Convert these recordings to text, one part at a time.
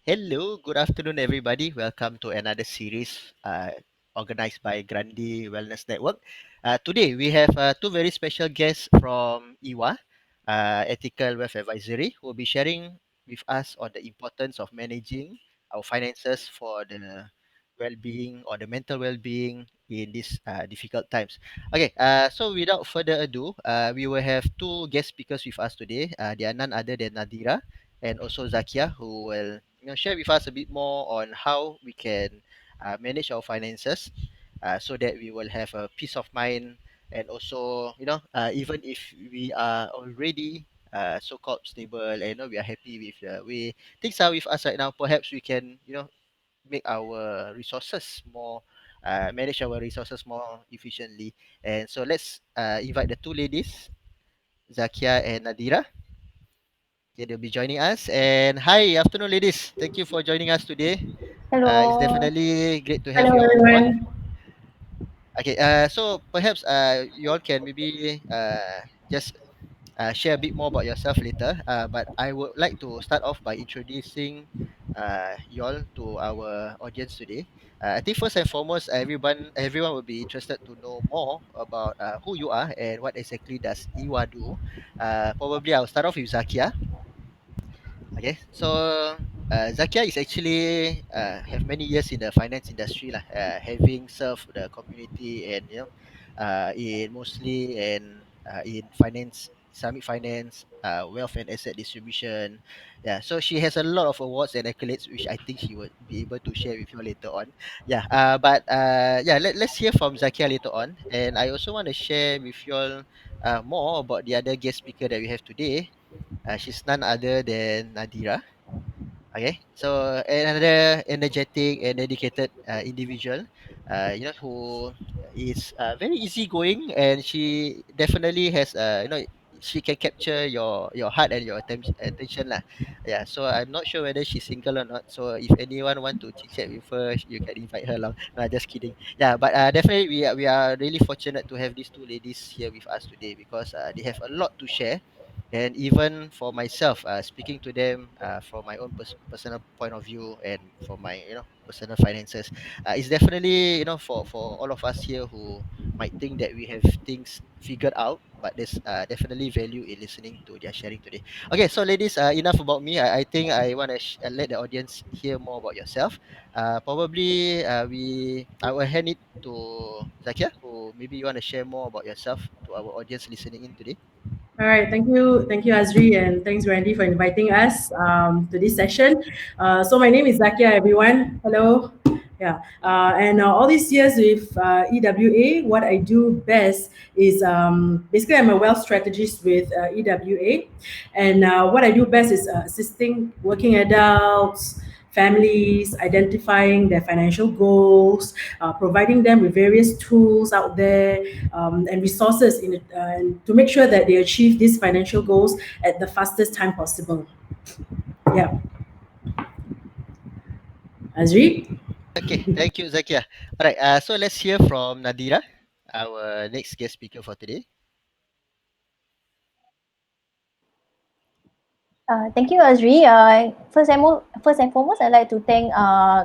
Hello, good afternoon, everybody. Welcome to another series organized by Grandi Wellness Network. Today, we have two very special guests from EWA, Ethical Wealth Advisory, who will be sharing with us on the importance of managing our finances for the well-being or the mental well-being in these difficult times. Okay, so without further ado, we will have two guest speakers with us today. They are none other than Nadira and also Zakia, who will share with us a bit more on how we can manage our finances, so that we will have a peace of mind, and also even if we are already so-called stable and we are happy with the way things are with us right now, perhaps we can make our resources more manage our resources more efficiently. And so let's invite the two ladies, Zakia and Nadira. Okay, they'll be joining us. And hi, afternoon, ladies. Thank you for joining us today. It's Hello. definitely great to have Hello, you all on board. everyone. Okay, so perhaps you all can maybe just share a bit more about yourself later. But I would like to start off by introducing you all to our audience today. I think first and foremost, everyone will be interested to know more about who you are and what exactly does Iwa do. Probably I'll start off with Zakia. Okay, so Zakia is actually have many years in the finance industry lah, having served the community and in mostly in finance, Islamic finance, wealth and asset distribution. Yeah, so she has a lot of awards and accolades, which I think she would be able to share with you later on. Yeah, but yeah, let's hear from Zakia later on, and I also want to share with you all more about the other guest speaker that we have today. She's none other than Nadira. Okay, so another energetic and dedicated individual, who is very easygoing, and she definitely has, she can capture your heart and your attention lah. Yeah, so I'm not sure whether she's single or not. So if anyone want to chit chat with her, you can invite her along. No, just kidding. Yeah, but definitely we are really fortunate to have these two ladies here with us today, because they have a lot to share. And even for myself, speaking to them from my own personal point of view, and for my personal finances, it's definitely, for all of us here who might think that we have things figured out, but there's definitely value in listening to their sharing today. Okay, so ladies, enough about me. I think I want to let the audience hear more about yourself. Probably I will hand it to Zakia, who maybe you want to share more about yourself to our audience listening in today. All right, thank you, Azri, and thanks, Randy, for inviting us to this session. So my name is Zakia, everyone. Hello. Yeah, and all these years with EWA, what I do best is basically I'm a wealth strategist with EWA, and what I do best is assisting working adults, families, identifying their financial goals, providing them with various tools out there and resources to make sure that they achieve these financial goals at the fastest time possible. Yeah, Azri. Okay, thank you, Zakia. All right, so let's hear from Nadira, our next guest speaker for today. Thank you, Azri. First and foremost, I'd like to thank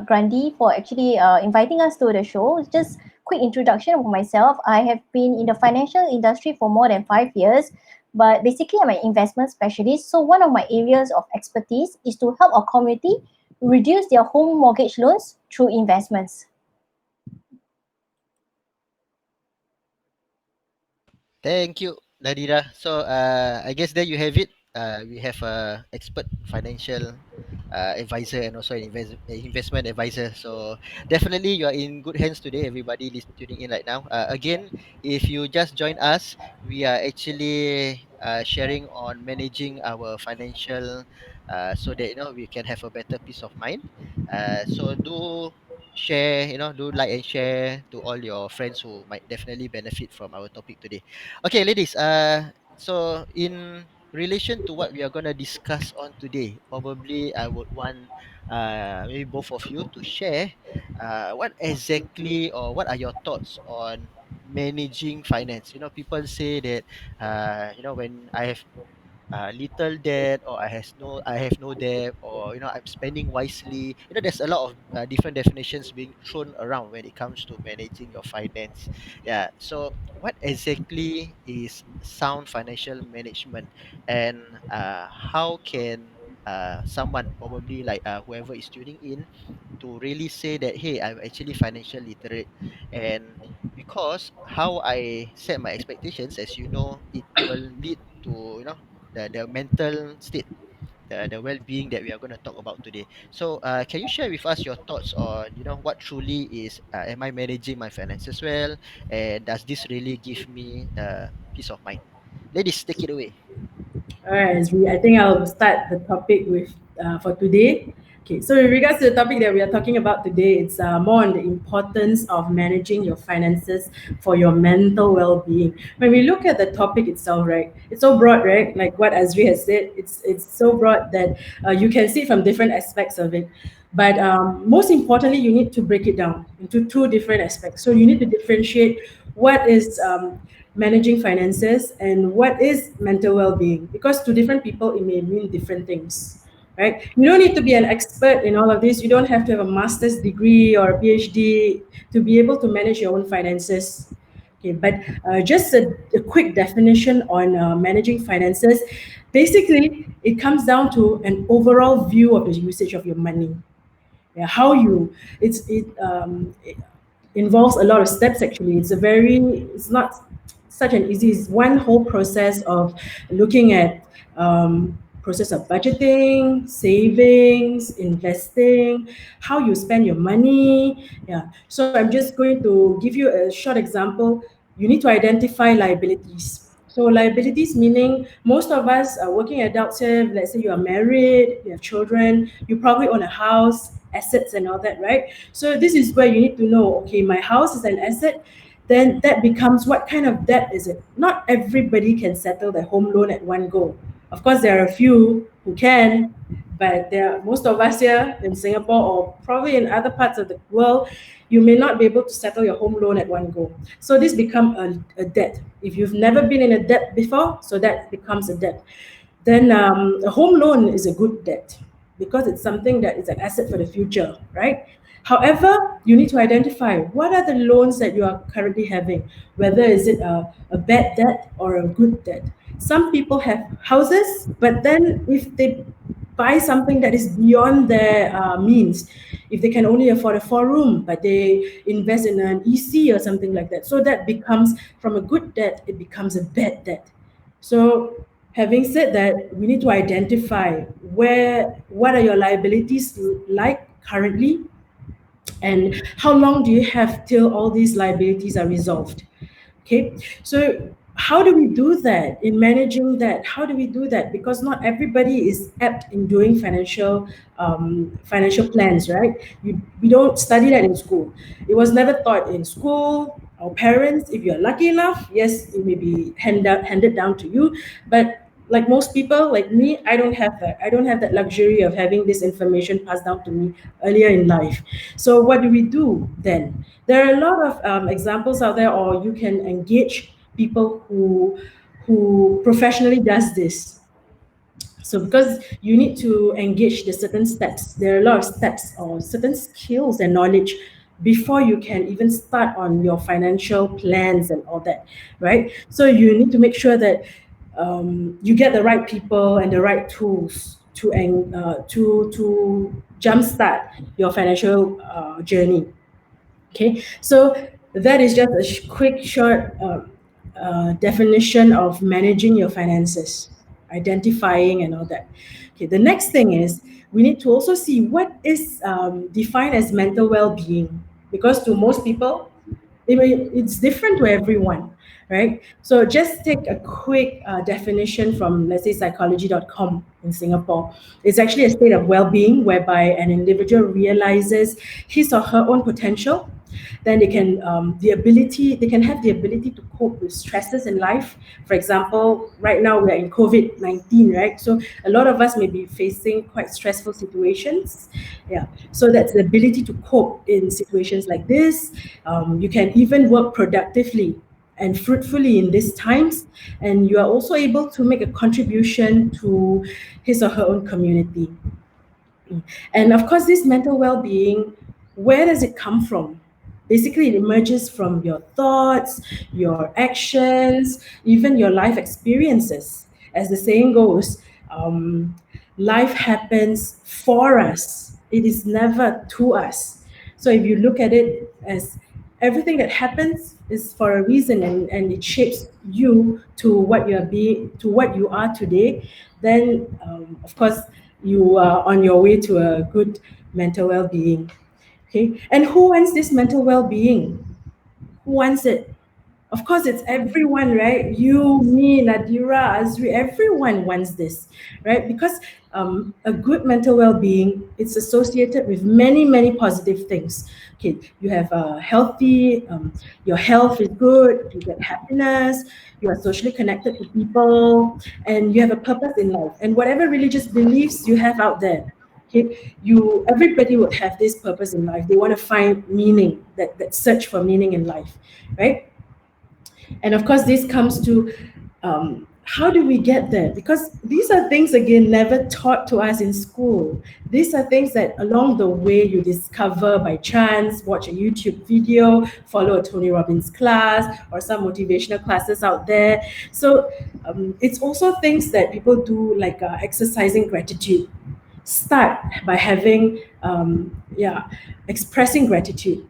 Grandi for actually inviting us to the show. Just quick introduction of myself. I have been in the financial industry for more than 5 years, but basically I'm an investment specialist. So one of my areas of expertise is to help our community reduce their home mortgage loans through investments. Thank you, Nadira. So, I guess there you have it. We have a expert financial advisor and also an investment advisor. So definitely you are in good hands today. Everybody tuning in right now. Again, if you just join us, we are actually sharing on managing our financial, so that we can have a better peace of mind. So do share, do like and share to all your friends who might definitely benefit from our topic today. Okay, ladies. So in relation to what we are gonna discuss on today, probably I would want maybe both of you to share what exactly, or what are your thoughts on managing finance. People say that when I have little debt, or I have no debt, or I'm spending wisely. There's a lot of different definitions being thrown around when it comes to managing your finance. Yeah. So what exactly is sound financial management, and how can someone, probably like whoever is tuning in, to really say that, hey, I'm actually financial literate? And because how I set my expectations, as you know, it will lead to the mental state, the well-being that we are going to talk about today. So can you share with us your thoughts on what truly is, am I managing my finances well, and does this really give me peace of mind? Ladies, take it away. All right, Azri, I think I'll start the topic with for today. Okay, so in regards to the topic that we are talking about today, it's more on the importance of managing your finances for your mental well-being. When we look at the topic itself, right, it's so broad, right? Like what Azri has said, it's so broad that you can see from different aspects of it. But most importantly, you need to break it down into two different aspects. So you need to differentiate what is managing finances and what is mental well-being, because to different people it may mean different things, right? You don't need to be an expert in all of this. You don't have to have a master's degree or a PhD to be able to manage your own finances. Okay, but just a quick definition on managing finances. Basically, it comes down to an overall view of the usage of your money. Yeah, how you it involves a lot of steps. Actually, it's not such an easy, it's one whole process of looking at process of budgeting, savings, investing, how you spend your money. Yeah, so I'm just going to give you a short example. You need to identify liabilities. So liabilities meaning most of us are working adults here. Let's say you are married, you have children, you probably own a house, assets and all that, right? So this is where you need to know, okay, my house is an asset. Then that becomes, what kind of debt is it? Not everybody can settle their home loan at one go. Of course, there are a few who can, but there are most of us here in Singapore or probably in other parts of the world, you may not be able to settle your home loan at one go. So this become a debt. If you've never been in a debt before, so that becomes a debt. Then a home loan is a good debt because it's something that is an asset for the future, right? However, you need to identify what are the loans that you are currently having, whether is it a bad debt or a good debt. Some people have houses, but then if they buy something that is beyond their means, if they can only afford a 4 room, but they invest in an EC or something like that, so that becomes, from a good debt, it becomes a bad debt. So, having said that, we need to identify what are your liabilities like currently, and how long do you have till all these liabilities are resolved. Okay, so how do we do that in managing that? How do we do that? Because not everybody is apt in doing financial plans, right? We don't study that in school. It was never taught in school. Our parents, if you're lucky enough, yes, it may be handed down to you, but like most people, like me, I don't have that. I don't have that luxury of having this information passed down to me earlier in life. So what do we do then? There are a lot of examples out there, or you can engage people who professionally does this. So because you need to engage the certain steps, there are a lot of steps or certain skills and knowledge before you can even start on your financial plans and all that, right? So you need to make sure that you get the right people and the right tools to jumpstart your financial journey. Okay, so that is just a quick, short definition of managing your finances, identifying and all that. Okay, the next thing is we need to also see what is defined as mental well-being, because to most people, it's different to everyone, right? So just take a quick definition from, let's say, psychology.com in Singapore. It's actually a state of well-being whereby an individual realizes his or her own potential. Then they can have the ability to cope with stresses in life. For example, right now we're in COVID-19, right? So a lot of us may be facing quite stressful situations. Yeah, so that's the ability to cope in situations like this. You can even work productively. and fruitfully in these times, and you are also able to make a contribution to his or her own community. And of course, this mental well-being, where does it come from? Basically, it emerges from your thoughts, your actions, even your life experiences. As the saying goes, life happens for us. It is never to us. So if you look at it as everything that happens is for a reason, and it shapes you to what you are being, to what you are today, then of course you are on your way to a good mental well-being. Okay, and who wants this mental well-being? Who wants it? Of course, it's everyone, right? You, me, Nadira, Azri, everyone wants this, right? Because a good mental well-being, it's associated with many, many positive things. Okay, you have a healthy, your health is good, you get happiness, you are socially connected to people, and you have a purpose in life. And whatever religious beliefs you have out there, okay, everybody would have this purpose in life. They want to find meaning, that search for meaning in life, right? And of course, this comes to how do we get there? Because these are things, again, never taught to us in school. These are things that along the way you discover by chance, watch a YouTube video, follow a Tony Robbins class, or some motivational classes out there. So it's also things that people do, like exercising gratitude. Start by having, expressing gratitude.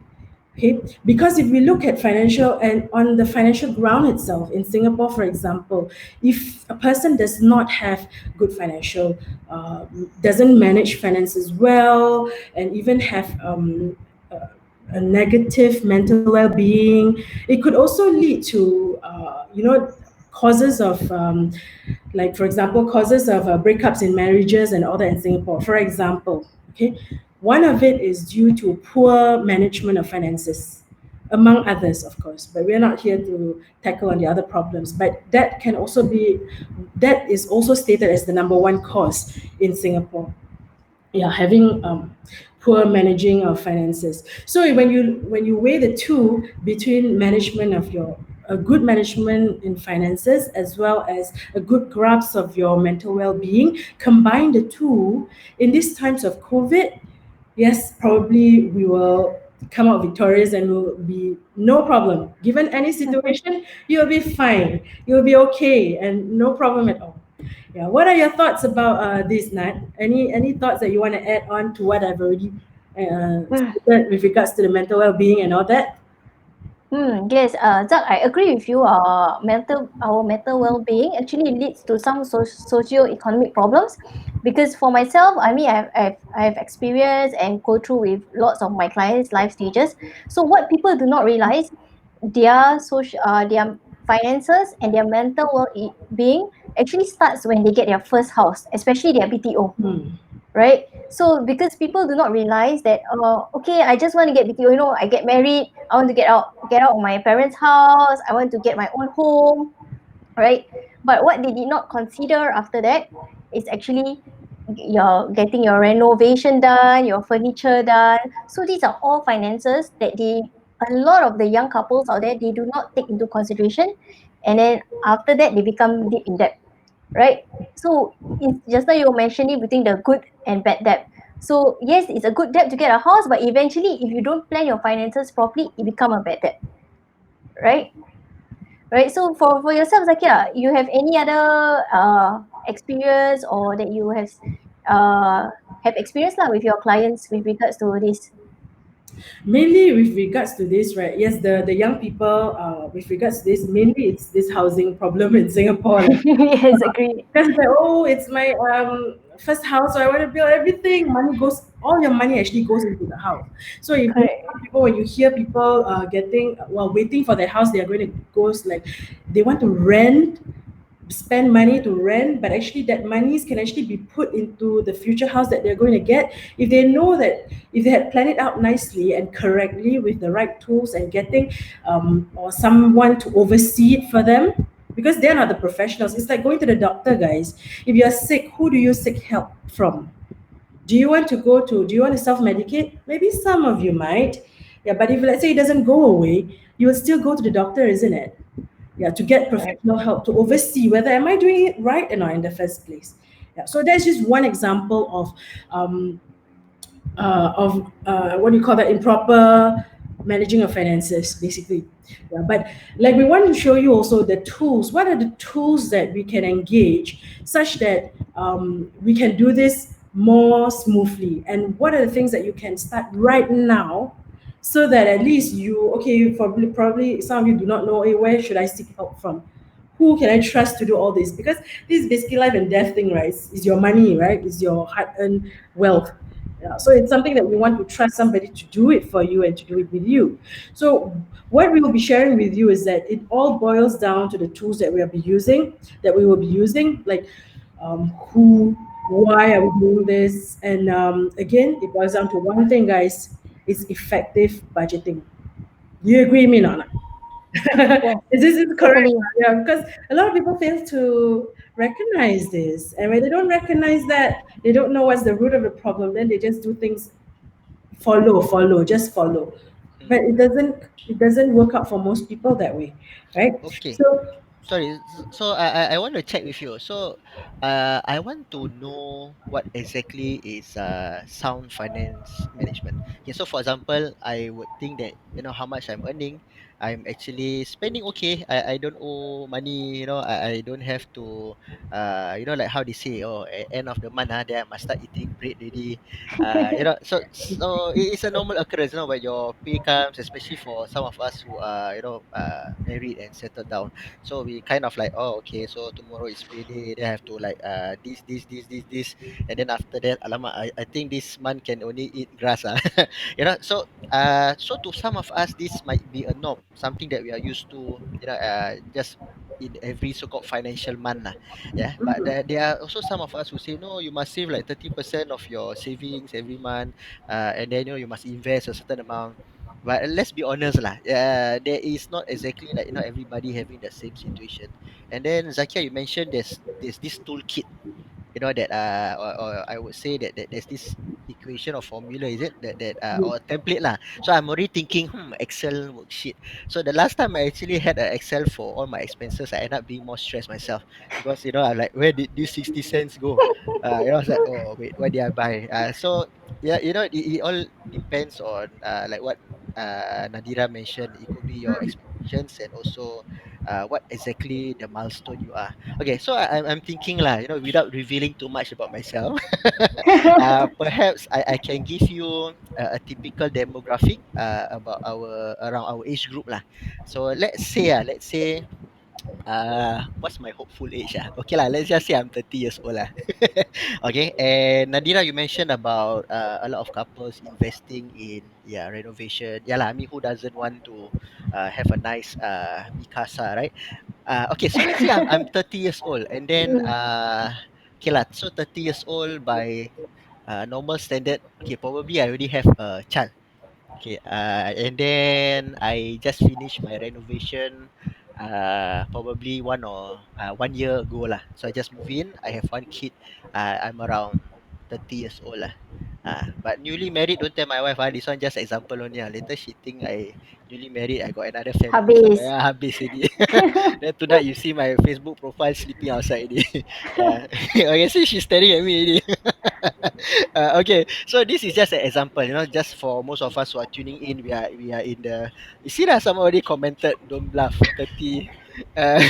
Okay, because if we look at financial, and on the financial ground itself in Singapore, for example, if a person does not have good financial, doesn't manage finances well, and even have a negative mental well-being, it could also lead to causes of like, for example, causes of breakups in marriages and all that in Singapore. For example, okay, one of it is due to poor management of finances, among others, of course. But we're not here to tackle on the other problems. But that is also stated as the number one cause in Singapore. Yeah, having poor managing of finances. So when you weigh the two, between management of your a good management in finances, as well as a good grasp of your mental well-being, combine the two in these times of COVID, yes, probably we will come out victorious, and will be no problem. Given any situation, you'll be fine. You'll be okay, and no problem at all. Yeah. What are your thoughts about this, Nat? Any thoughts that you want to add on to what I've already stated with regards to the mental well-being and all that? Yes, Zach, I agree with you. Our mental well-being actually leads to some socio-economic problems, because for myself, I mean, I've experienced and go through with lots of my clients' life stages. So what people do not realize, their finances and their mental well-being actually starts when they get their first house, especially their BTO, Hmm. right? So because people do not realize that, okay, I just want to get BTO, I get married, I want to get out of my parents' house, I want to get my own home, right? But what they did not consider after that is actually your getting your renovation done, your furniture done. So these are all finances that a lot of the young couples out there, they do not take into consideration, and then after that they become deep in debt, right? So it's just now you were mentioning between the good and bad debt. So yes, it's a good debt to get a house, but eventually if you don't plan your finances properly, it become a bad debt, right? Right. So for yourself, Zakia, you have any other experience, or that you have experience lah with your clients with regards to this? Mainly with regards to this, right? Yes, the young people, with regards to this, mainly it's this housing problem in Singapore. Yes, agree. Because it's like, oh, it's my first house, so I want to build everything. All your money actually goes into the house. So if Correct. people, when you hear people waiting for their house, they are going to go, like, they want to rent, spend money to rent, but actually that monies can actually be put into the future house that they're going to get, if they know that, if they had planned it out nicely and correctly with the right tools, and getting or someone to oversee it for them, because they're not the professionals. It's like going to the doctor, guys. If you're sick, who do you seek help from? Do you want to self-medicate? Maybe some of you might. Yeah, but if, let's say, it doesn't go away, you will still go to the doctor, isn't it? Yeah, to get Correct. professional help to oversee whether am I doing it right or not in the first place. Yeah, so that's just one example of what do you call that, improper managing of finances, basically. Yeah, but like we want to show you also the tools. What are the tools that we can engage such that we can do this more smoothly, and what are the things that you can start right now so that at least you, okay, you probably some of you do not know, hey, where should I seek help from, who can I trust to do all this? Because this is basically life and death thing, right? Is your money, right? Is your hard-earned wealth. Yeah, so it's something that we want to trust somebody to do it for you and to do it with you. So what we will be sharing with you is that it all boils down to the tools that we will be using, like who, why are we doing this? And again, it boils down to one thing, guys, is effective budgeting. Do you agree with me, Nana? Yes, Is this correct? totally. Yeah, because a lot of people fail to recognize this. And when they don't recognize that, they don't know what's the root of the problem, then they just do things, just follow. But Mm. it doesn't work out for most people that way, right? Okay. So Sorry, so I want to check with you. So, I want to know what exactly is sound finance management. Okay, so for example, I would think that how much I'm earning, I'm actually spending okay. I don't owe money. I don't have to like how they say, oh, at end of the month, then I must start eating bread already. So it's a normal occurrence, when your pay comes, especially for some of us who are married and settled down. So we kind of like, oh, okay, so tomorrow is payday. They have to like this, and then after that, alamak, I think this month can only eat grass. So to some of us, this might be a norm, something that we are used to. Just in every so-called financial month lah. Yeah, but there are also some of us who say no, you must save like 30% of your savings every month, and then you must invest a certain amount. But let's be honest lah, there is not exactly like everybody having the same situation. And then Zakia, you mentioned there's this toolkit, that or I would say that there's this equation or formula, is it that or template lah. So I'm already thinking, Excel worksheet. So the last time I actually had an Excel for all my expenses, I end up being more stressed myself, because I'm like, where did this 60 cents go? I was like, oh wait, what did I buy? So yeah, it all depends on like what Nadira mentioned. It could be your expectations, and also what exactly the milestone you are. Okay, so I'm thinking lah, without revealing too much about myself, perhaps I can give you a typical demographic about around our age group lah. So let's say what's my hopeful age ah? Okay lah, let's just say I'm 30 years old lah. Okay, and Nadira, you mentioned about a lot of couples investing in renovation. Yeah lah, I mean, who doesn't want to have a nice mikasa, right? Okay, so let's say I'm 30 years old, and then okay lah, so 30 years old by normal standard. Okay, probably I already have a child. Okay, and then I just finished my renovation probably 1 year ago lah. So I just moved in. I have one kid. I'm around 30 years old lah. But newly married, don't tell my wife. This one just example only. Later she think I newly married. I got another family somewhere. Habis. Habis already. Then tonight you see my Facebook profile sleeping outside already. Okay, see she's staring at me already. Okay, so this is just an example, just for most of us who are tuning in, we are in the. You see that someone already commented, "Don't bluff 30." Uh,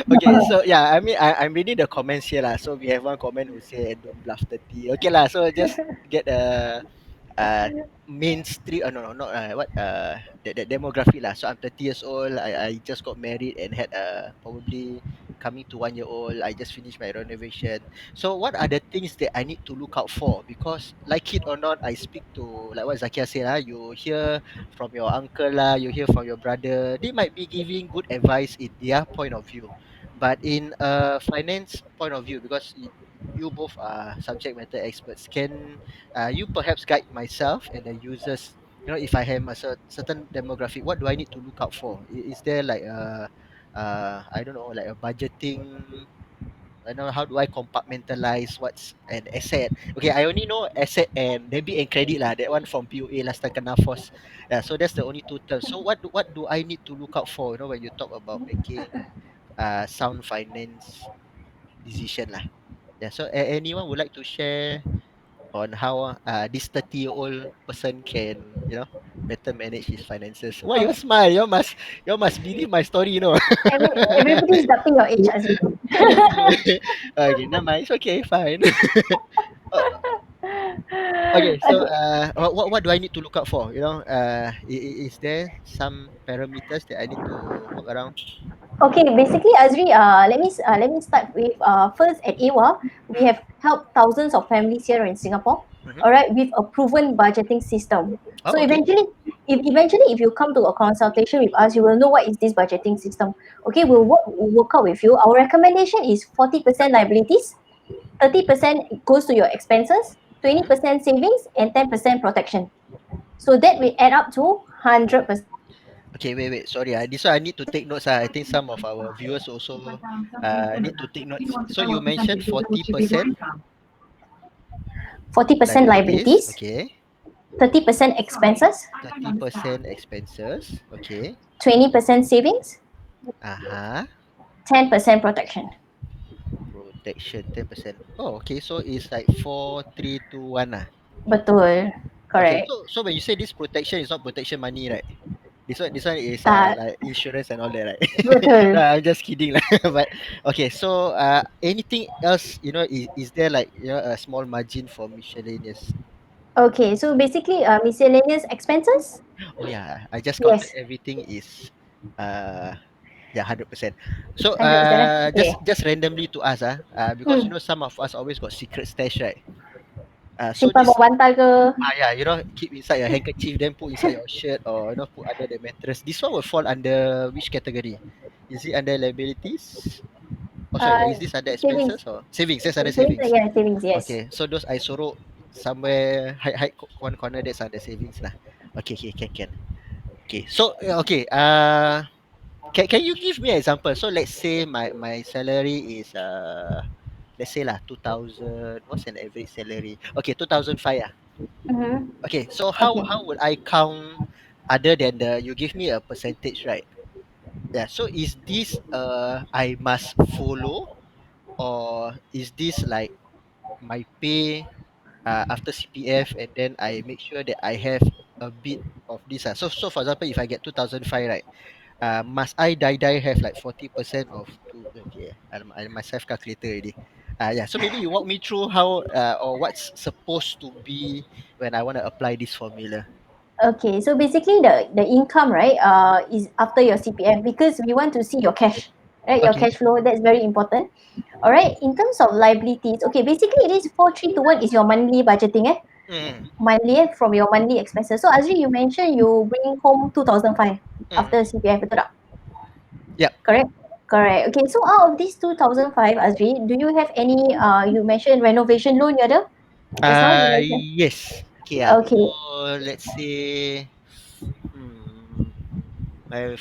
okay, so yeah, I mean, I'm reading the comments here lah. So we have one comment who said, "Don't bluff 30." Okay lah, so just get uh mainstream, no, no, not what that demographic lah. So I'm 30 years old. I just got married and had probably coming to 1 year old. I just finished my renovation. So what are the things that I need to look out for? Because like it or not, I speak to, like what Zakia said, you hear from your uncle lah, you hear from your brother. They might be giving good advice in their point of view, but in a finance point of view, because you both are subject matter experts, can you perhaps guide myself and the users? If I have a certain demographic, what do I need to look out for? Is there like a I don't know, like a budgeting how do I compartmentalize what's an asset? Okay, I only know asset and debit and credit lah. That one from POA last time kena force. Yeah, so that's the only two terms. So what do I need to look out for? When you talk about making sound finance decision lah. Yeah. So anyone would like to share on how this 30-year-old person can better manage his finances? Why you smile? You must believe my story, Everybody's doubting your age, Azri. Okay, never mind. It's okay, fine. Uh, okay, so Okay. what do I need to look out for? Is there some parameters that I need to work around? Okay, basically, Azri, let me start with first at AWA, we Mm, have helped thousands of families here in Singapore. mm-hmm. All right, with a proven budgeting system. So Oh, okay. if you come to a consultation with us, you will know what is this budgeting system. Okay, we'll work out with you. Our recommendation is 40% liabilities, 30% goes to your expenses, Mm-hmm. 20% savings, and 10% protection. So that will add up to 100%. Okay, wait. Sorry, this one I need to take notes. I think some of our viewers also need to take notes. So you mentioned 40% 40% liabilities. liabilities, Okay. 30% expenses, 30% expenses. Okay. 20% savings, Uh-huh. 10% protection. Protection 10%. Oh, okay. So it's like 4, 3, 2, 1 ah. Betul. Okay. Correct. So when you say this protection is not protection money, right? This one is Tak. like insurance and all that, right? No, Betul. I'm just kidding lah. But okay, so anything else, is there like a small margin for miscellaneous? Okay, so basically, miscellaneous expenses? Oh yeah, I just counted Yes, everything is uh yeah, 100%. So 100%. Okay. just randomly to us because Hmm. some of us always got secret stash, right? So Simpan this bawah bantal ke? yeah, keep inside your handkerchief, then put inside your shirt, or put under the mattress. This one will fall under which category? Is it under liabilities? Oh, sorry, is Uh, this under savings. expenses or savings? Yes, under Savings, savings. yeah, savings, yes. Okay, so those I sorok somewhere hide one corner, that's under savings lah. Okay, can. Okay, so okay, can you give me an example? So let's say my salary is let's say lah 2,000. What's an average salary? Okay, 2,005 ah. Mm-hmm. Okay, so how Okay. how would I count other than the you give me a percentage, right? Yeah. So is this I must follow, or is this like my pay after CPF, and then I make sure that I have a bit of this so for example, if I get 2,005, right? Must I die have like 40% of two? Okay, I must have calculator already. Yeah. So maybe you walk me through how or what's supposed to be when I want to apply this formula. Okay, so basically the income, right, is after your CPF because we want to see your cash, right? Your Okay. cash flow, that's very important. All right, in terms of liabilities, okay, basically it is 4-3-1 is your monthly budgeting, Mm, monthly from your monthly expenses. So Azri, you mentioned you bring home 2005 mm. after CPF, betul tak? Yep. Correct? Correct. Okay, so out of these 2005, Azri, do you have any, you mentioned renovation loan you ada? Just now you mentioned. Yes. Okay. So Okay, let's say, my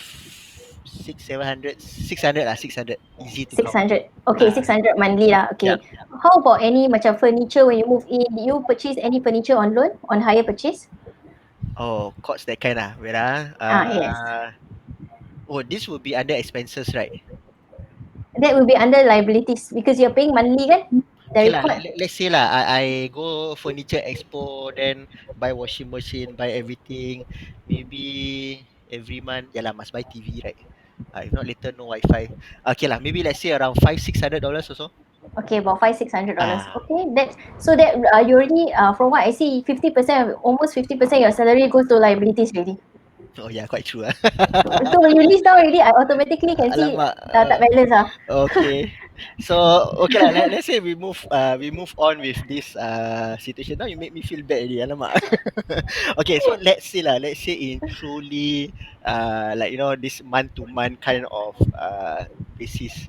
600, 700, 600, easy to count. 600. Okay, Ah, 600 monthly lah. yeah. Okay. How about any macam furniture when you move in? Did you purchase any furniture on loan, on hire purchase? Oh, courts that kind Wait Ah, yes. Oh, this would be under expenses, right? That will be under liabilities because you're paying monthly kan? Okay Dari lah. court. Let's say lah, I go furniture expo, then buy washing machine, buy everything. Maybe every month, yeah lah, must buy TV, right? If not later no Wi-Fi. Okay lah, maybe let's say around $500-600 or so. Okay, about $500-600. Ah, Okay, that's so that you already from what I see, 50% almost 50% your salary goes to liabilities already. oh yeah, quite true. So when you list down already, I automatically can see Alamak. tak balance ah. Okay. So okay lah. Let's say we move on with this situation. Now you make me feel bad already. Alamak. Okay. So let's say lah. Let's say in truly like this month to month kind of basis.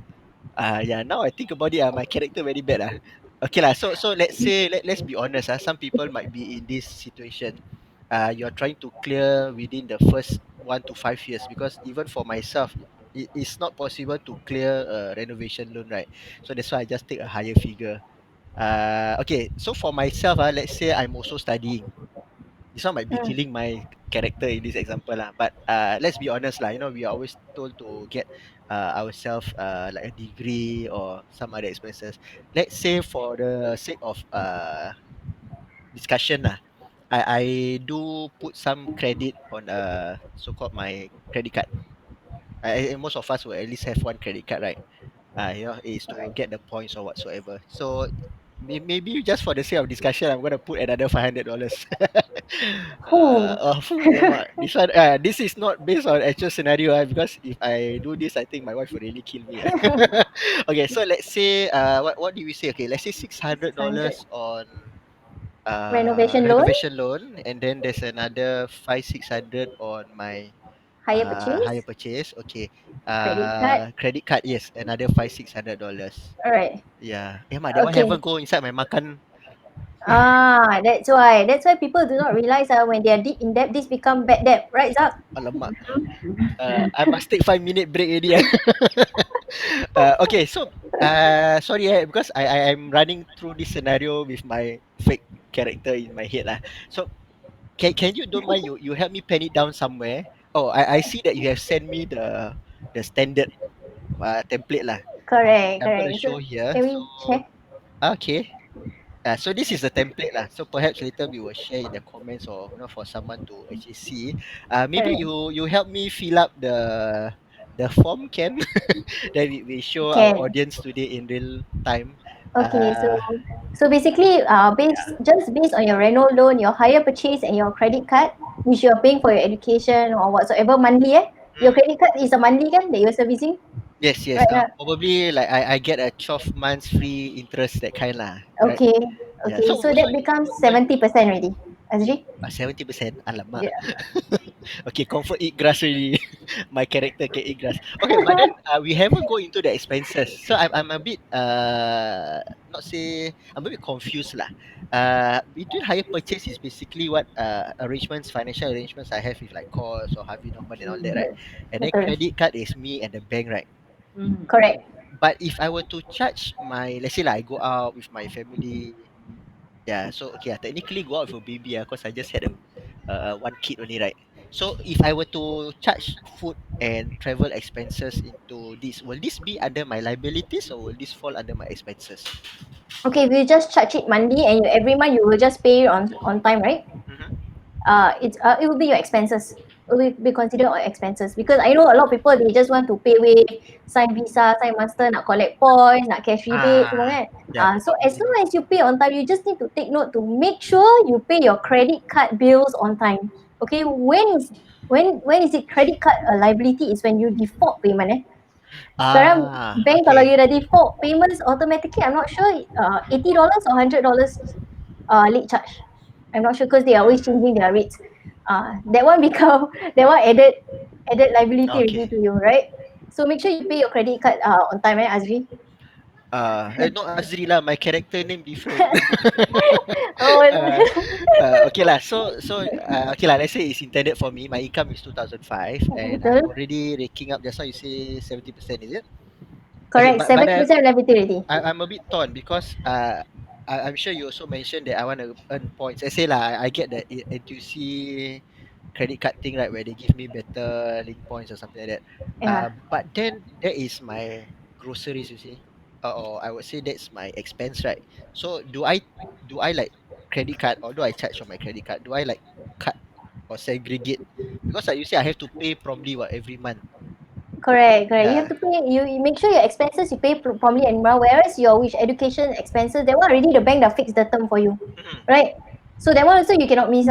Yeah. Now I think about it. My character very bad Okay lah. So let's say let's be honest. Some people might be in this situation. You're trying to clear within the first 1 to 5 years, because even for myself, it's not possible to clear a renovation loan, right? So that's why I just take a higher figure. Okay, so for myself, let's say I'm also studying. This one might be Mm. killing my character in this example lah. But let's be honest lah. You know, we are always told to get ourselves like a degree or some other expenses. Let's say for the sake of discussion lah, I do put some credit on so-called my credit card. Most of us will at least have one credit card, right? You know, is to get the points or whatsoever. So maybe just for the sake of discussion, I'm gonna put another $500. Oh, Alamak. This is not based on actual scenario, because if I do this, I think my wife will really kill me. Okay, so let's say, what do we say? Okay, let's say six hundred 600 dollars on renovation loan, renovation loan, and then there's another 500-600 on my higher higher purchase, purchase. Okay, credit card. credit card, yes, another $500-600. All right. Yeah, that one Okay. haven't go inside my makan. That's why. That's why people do not realize when they are deep in debt, this become bad debt, right, Zak? Alamak. I must take 5 minute break already. Okay, so sorry, because I'm running through this scenario with my fake character in my head lah. So can you, don't mind, you help me pen it down somewhere? Oh, I see that you have sent me the standard template lah. Correct, I'm gonna correct. So show here. can So we share? okay. So this is the template lah. So perhaps later we will share in the comments, or for someone to actually see. Maybe Correct. you help me fill up the form, can? Then we show our Can. audience today in real time. Okay, so Uh, basically, yeah. based on your reno loan, your higher purchase, and your credit card, which you are paying for your education or whatsoever monthly, your Mm. credit card is a monthly kan that you're servicing, Yes, yes. right? Probably like I get a 12 months free interest, that kind lah, right? Okay, Yeah. okay. So So so that becomes my 70% already, Azri. 70%. Alamak. Yeah. Okay, comfort eat grass already. My character can eat grass. Okay, but then we haven't go into the expenses. So I'm a bit not say, I'm a bit confused lah. Between hire purchase is basically what financial arrangements I have with like course or Harvey Norman and all that, right? And then Betul. credit card is me and the bank, right? Correct. But if I were to charge my, let's say like I go out with my family, yeah, so okay, technically go out for baby, because I just had a one kid only, right? So if I were to charge food and travel expenses into this, will this be under my liabilities or will this fall under my expenses? Okay, if you just charge it monthly and every month you will just pay on time, right? Mm-hmm. It will be your expenses. It will be considered on expenses because I know a lot of people they just want to pay wave, sign visa, sign master, nak collect points, nak cash rebate, semua Ah, kan. yeah. So as long as you pay on time, you just need to take note to make sure you pay your credit card bills on time. Okay, when is it credit card liability is when you default payment Sekarang bank kalau Okay. you dah default payments automatically I'm not sure $80 or $100 late charge. I'm not sure because they are always changing their rates. That one become that one added liability already Okay. to you, right? So make sure you pay your credit card on time, Azri. Not Azri lah. My character name different. Oh, uh, okay lah. Okay lah. Let's say it's intended for me. My income is 2005, and I'm betul. already raking up. Just now you say 70%, is it? Okay, Correct. but 70% liability already. I'm a bit torn because I'm sure you also mentioned that I want to earn points. I say lah, I get the NTUC credit card thing, right, where they give me better link points or something like that. Yeah. But then that is my groceries, you see, or I would say that's my expense, right? So do I like credit card, or do I charge on my credit card? Do I like cut or segregate? Because like you say, I have to pay probably what every month. Correct, correct. You have Yeah. to pay. You make sure your expenses you pay promptly and well. Whereas your which education expenses, that one already the bank dah fix the term for you, Mhm. right? So that one also you cannot miss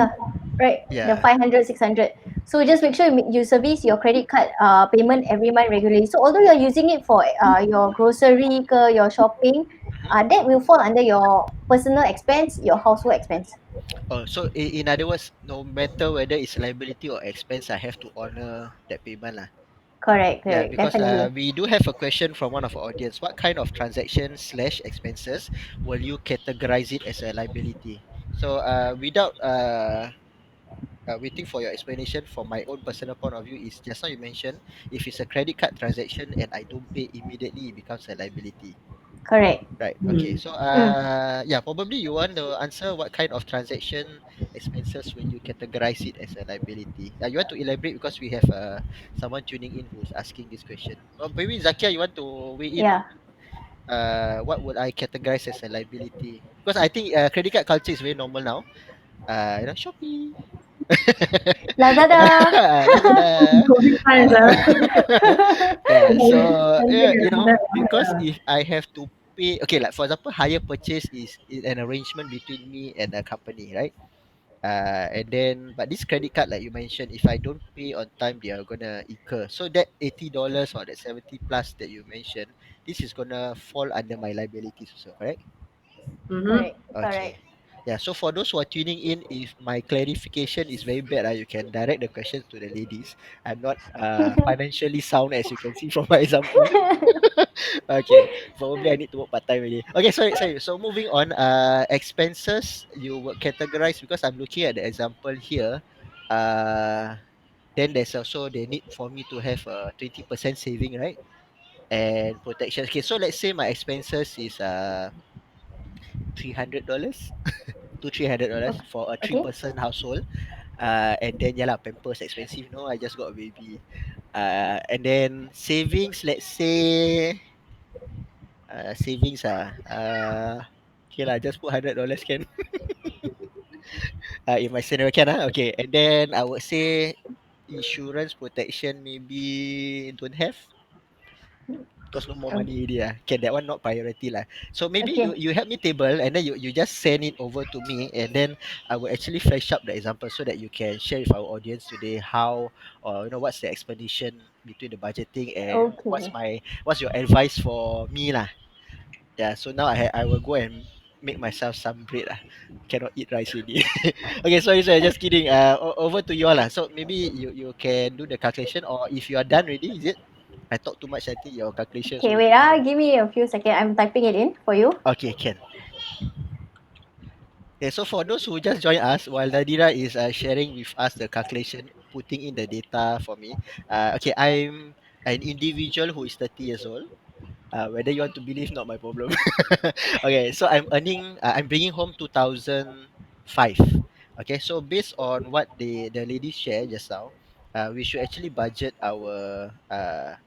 right? The Yeah. 500, 600. So just make sure you service your credit card payment every month regularly. So although you're using it for your grocery ke, your shopping, Mhm. that will fall under your personal expense, your household expense. Oh, so in other words, no matter whether it's liability or expense, I have to honor that payment lah. Correct, Yeah, correct, because definitely. we do have a question from one of our audience. What kind of transaction slash expenses will you categorize it as a liability? So without waiting for your explanation. From my own personal point of view, is just now you mentioned if it's a credit card transaction and I don't pay immediately, it becomes a liability. Correct. Right. Okay. Mm. So Mm. yeah, probably you want to answer what kind of transaction expenses will you categorize it as a liability? You want to elaborate because we have someone tuning in who's asking this question. Maybe Zakia, you want to weigh in on Yeah. what would I categorize as a liability? Because I think credit card culture is very normal now. Shopee, Lazada. Lazada. COVID times, Uh, yeah. So something around that. because Yeah. if I have to pay, okay, like for example, hire purchase is an arrangement between me and the company, right? And then but this credit card, like you mentioned, if I don't pay on time, they are gonna incur. So that $80 or that 70 plus that you mentioned, this is gonna fall under my liabilities also, correct? Mm-hmm. Correct. Okay. Correct. Yeah, so for those who are tuning in, if my clarification is very bad, you can direct the questions to the ladies. I'm not financially sound, as you can see from my example. Okay, probably I need to work part time already. Okay, sorry. So moving on, expenses you would categorize because I'm looking at the example here. Uh, then there's also the need for me to have a 20% saving, right? And protection. Okay, so let's say my expenses is $300 to $300 Okay. for a Okay. three-person household. And then yeah lah, Pampers expensive. No, I just got a baby. And then savings. Let's say savings okay lah, just put $100 can. In my scenario can okay. And then I would say insurance protection maybe don't have because no more Um, money already. Okay, that one not priority lah. So maybe okay. you help me table and then you just send it over to me and then I will actually flash up the example so that you can share with our audience today how or what's the explanation between the budgeting and Okay. what's your advice for me lah. Yeah, so now I will go and make myself some bread lah. Cannot eat rice already. Okay, sorry, just kidding. Over to you all lah. So maybe you can do the calculation or if you are done already, is it? I talk too much. I think your calculation also Okay. will Wait. finish already. Give me a few seconds. I'm typing it in for you. Okay, can. Okay, so for those who just joined us, while Nadira is sharing with us the calculation, putting in the data for me. Okay, I'm an individual who is 30 years old. Whether you want to believe, not my problem. Okay, so I'm bringing home 2005. Okay, so based on what the ladies share just now, we should actually budget our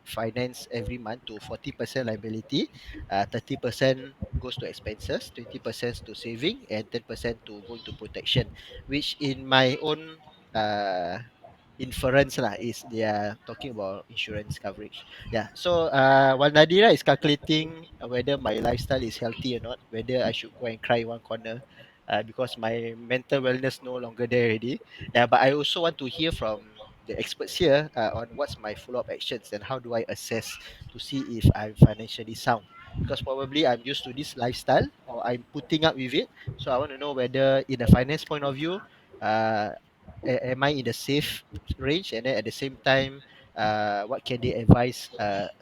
finance every month to 40% liability, 30% goes to expenses, 20% to saving, and 10% to go into protection, which in my own uh inference lah is they are talking about insurance coverage. Yeah. So while Nadira is calculating whether my lifestyle is healthy or not, whether I should go and cry in one corner, because my mental wellness no longer there already. Yeah. But I also want to hear from the experts here on what's my follow-up actions and how do I assess to see if I'm financially sound. Because probably I'm used to this lifestyle or I'm putting up with it. So I want to know whether, in a finance point of view, uh, am I in the safe range, and then at the same time what can they advise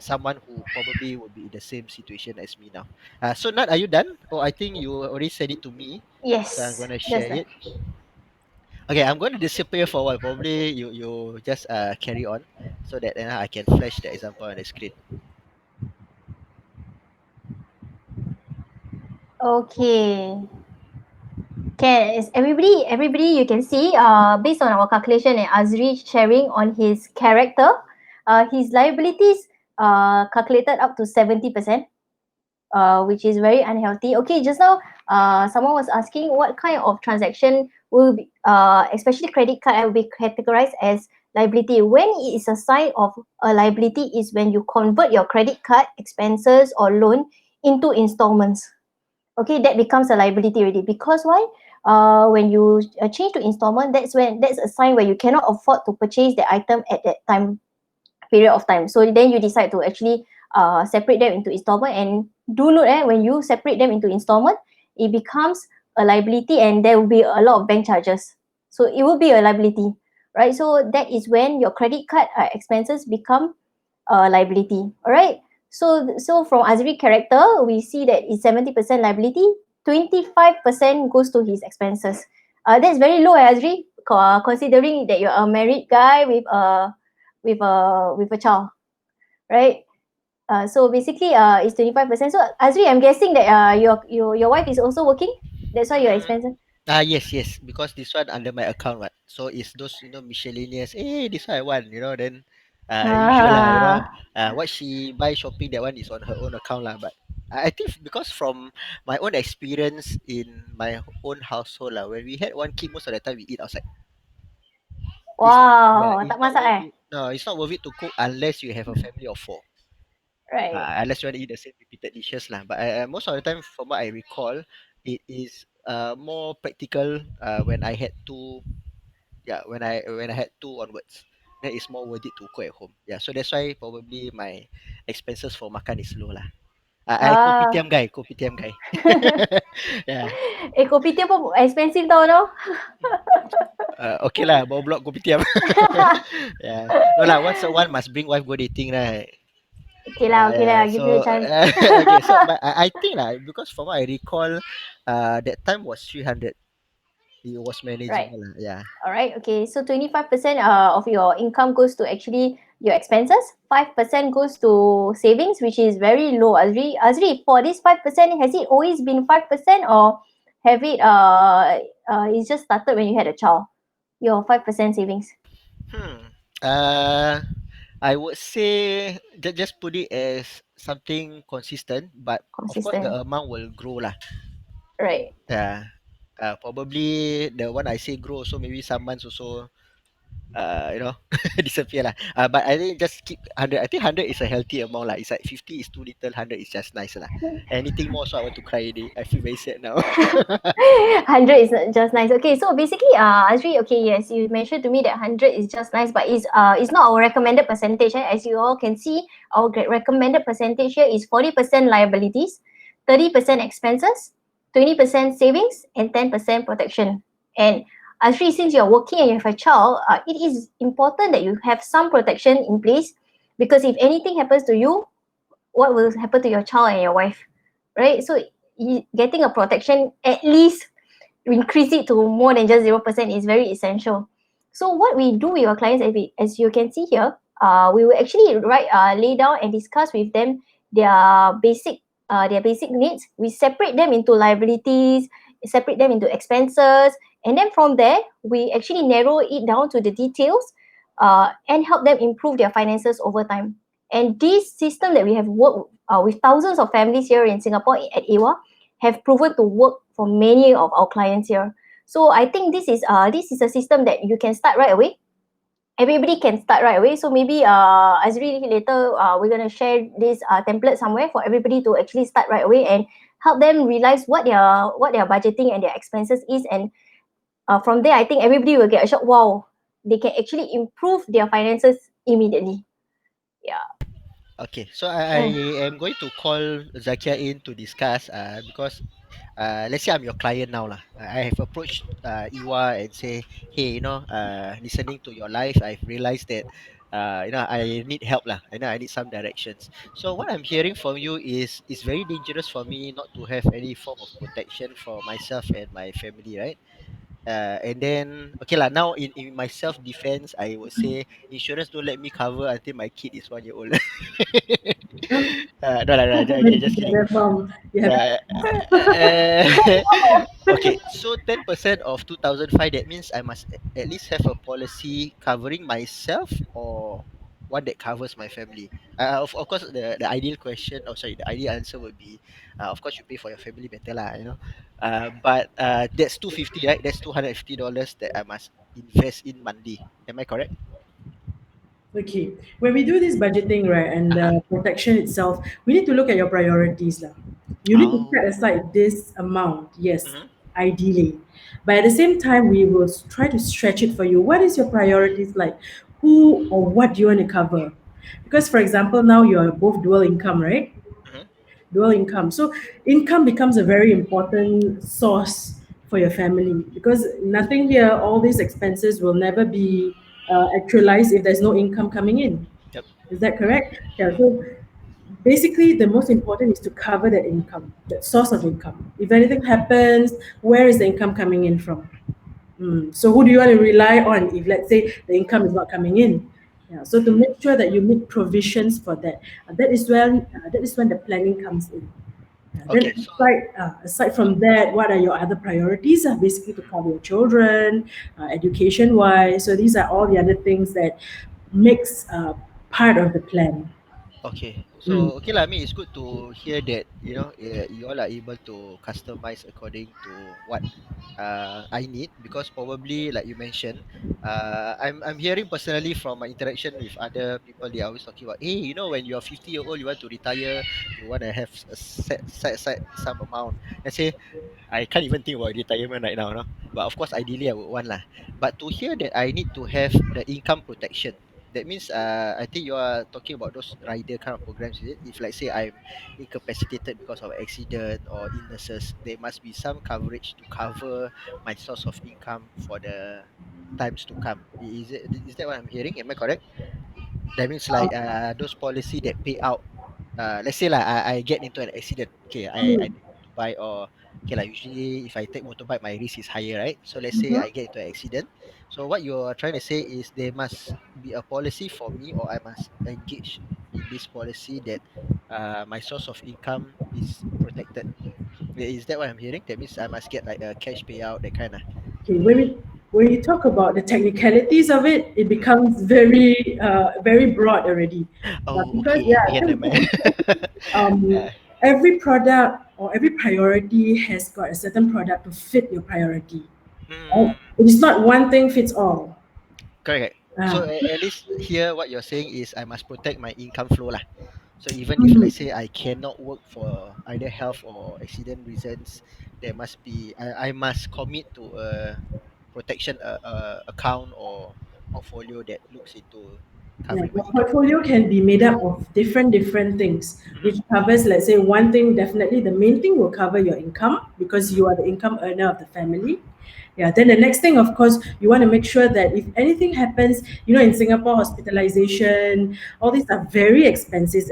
someone who probably will be in the same situation as me now. So Nat, are you done? Oh, I think you already sent it to me, so I'm Yes. gonna Just share that. it. Okay, I'm going to disappear for a while. Probably you just carry on so that I can flash the example on the screen. Okay. Can is everybody you can see based on our calculation and Azri sharing on his character, his liabilities calculated up to 70%, which is very unhealthy. Okay, just now someone was asking what kind of transaction will be especially credit card will be categorized as liability. When it is a sign of a liability is when you convert your credit card expenses or loan into installments. Okay, that becomes a liability already. Because why? When you change to installment, that's a sign where you cannot afford to purchase the item at that time period of time. So then you decide to actually separate them into installment. And do note, when you separate them into installment, it becomes a liability, and there will be a lot of bank charges. So it will be a liability, right? So that is when your credit card expenses become liability. All right. So from Azri character, we see that it's 70% liability, 25% goes to his expenses. That's very low, Azri. considering that you're a married guy with a child, right? So basically, it's 25%. So Azri, I'm guessing that your wife is also working. That's why your Mm, expenses. yes, yes, because this one under my account, what? So it's those, miscellaneous. Hey, this one I want, then, usual lah, Ah, what she buy shopping, that one is on her own account lah. But I think because from my own experience in my own household lah, when we had one kid, most of the time we eat outside. It's Yeah, wow, it's tak not masak worth eh? it. No, it's not worth it to cook unless you have a family of four. Right. Unless you want to eat the same repeated dishes lah. But most of the time, from what I recall, it is more practical when I had two. Yeah, when I had two onwards, then it's more worth it to cook at home. Yeah, so that's why probably my expenses for makan is low lah. I Ah, kopitiam guy, kopitiam guy. Yeah. kopitiam pun expensive tau, no? Okay lah, bawa blok kopitiam. Yeah. No lah, once a while must bring wife go dating, right? Okay lah, give you a So chance. okay, so but I think lah, because from what I recall, that time was 300. It was Right. manageable lah. Yeah. All right. Okay. So 25% of your income goes to actually your expenses. 5% goes to savings, which is very low. Azri, for this 5%, has it always been 5%, or have it it's just started when you had a child? Your 5% savings Hmm. Uh, I would say just put it as something consistent, but of course the consistent, amount will grow lah. right? Yeah. Probably the one I say grow, so maybe some months also, disappear lah. But I think just keep 100. I think 100 is a healthy amount lah. It's like 50 is too little, 100 is just nice lah. Anything more, so I want to cry already. I feel very sad now. 100 is just nice. Okay, so basically, Azri, okay, yes, you mentioned to me that 100 is just nice, but it's not our recommended percentage. As you all can see, our recommended percentage here is 40% liabilities, 30% expenses, 20% savings, and 10% protection. And Azri, since you're working and you have a child, it is important that you have some protection in place, because if anything happens to you, what will happen to your child and your wife, right? So getting a protection, at least increase it to more than just 0%, is very essential. So what we do with our clients, as you can see here, we will actually lay down and discuss with them their basic needs. We separate them into liabilities, separate them into expenses, and then from there we actually narrow it down to the details, and help them improve their finances over time. And this system that we have worked with thousands of families here in Singapore at AWA have proven to work for many of our clients here. So I think this is a system that you can start right away. Everybody can start right away. So maybe Azri, later we're gonna share this template somewhere for everybody to actually start right away and help them realize what their budgeting and their expenses is. And from there, I think everybody will get a shock. Wow, they can actually improve their finances immediately. Yeah. Okay, so I Mm. am going to call Zakia in to discuss, because let's say I'm your client now lah. I have approached Iwa and say, hey, listening to your life, I've realized that I need help lah. I need some directions. So what I'm hearing from you is it's very dangerous for me not to have any form of protection for myself and my family, right? And then okay lah. Now in my self defense, I would say insurance don't let me cover until my kid is 1 year old. No lah, no, Where okay, did just you get kidding. that from? You have Yeah. Uh, okay, so 10% of 2005, that means I must at least have a policy covering myself or one that covers my family. Of course, the ideal question, oh sorry, the ideal answer would be, of course, you pay for your family better lah. But that's 250, right? That's $250 that I must invest in monthly. Am I correct? Okay. When we do this budgeting, right, and Uh huh. the protection itself, we need to look at your priorities. Lah. You need to set Oh. aside this amount, yes, Mm-hmm. ideally. But at the same time, we will try to stretch it for you. What is your priorities like? Who or what do you want to cover? Because, for example, now you're both dual income, right? Mm-hmm. Dual income. So income becomes a very important source for your family, because nothing here, all these expenses will never be actualized if there's no income coming in. Yep. Is that correct? Yeah. So basically, the most important is to cover that income, that source of income. If anything happens, where is the income coming in from? So who do you want to rely on if, let's say, the income is not coming in? Yeah. So to Mm. make sure that you make provisions for that, that is when the planning comes in. Then Okay, so aside from that, what are your other priorities? Basically to cover your children, education wise. So these are all the other things that makes part of the plan. okay, Mm. so okay lah. I mean, it's good to hear that you all are able to customize according to what I need, because probably like you mentioned, I'm hearing personally from my interaction with other people, they are always talking about, hey, when you're 50 year old, you want to retire, you want to have a set aside some amount. I say I can't even think about retirement right now, no? But of course, ideally, I would want lah. But to hear that I need to have the income protection, that means I think you are talking about those rider kind of programs, is it? If like say I'm incapacitated because of accident or illnesses, there must be some coverage to cover my source of income for the times to come. Is that what I'm hearing? Am I correct? That means like those policy that pay out, let's say like I get into an accident. Okay, I Mm. take motorbike, or okay like usually if I take motorbike my risk is higher, right? So let's say I Mhm. get into an accident. So what you're trying to say is there must be a policy for me, or I must engage in this policy that my source of income is protected. Is that what I'm hearing? That means I must get like a cash payout, that kind of. Okay, when you talk about the technicalities of it, it Mm. becomes very broad already. Oh, Because okay. yeah, Okay, never mind. um, uh, every product or every priority has got a certain product to fit your priority. mm, Right? It is not one thing fits all. correct. So Ah, at least here, what you're saying is I must protect my income flow lah. So even if let's mm, say I cannot work for either health or accident reasons, there must be I must commit to a protection account or portfolio that looks into yeah, covering my your income. portfolio can be made up of different things, Mhm, which covers, let's say, one thing. Definitely, the main thing will cover your income because mhm, you are the income earner of the family. Yeah. Then the next thing, of course, you want to make sure that if anything happens, in Singapore, hospitalization, all these are very expensive,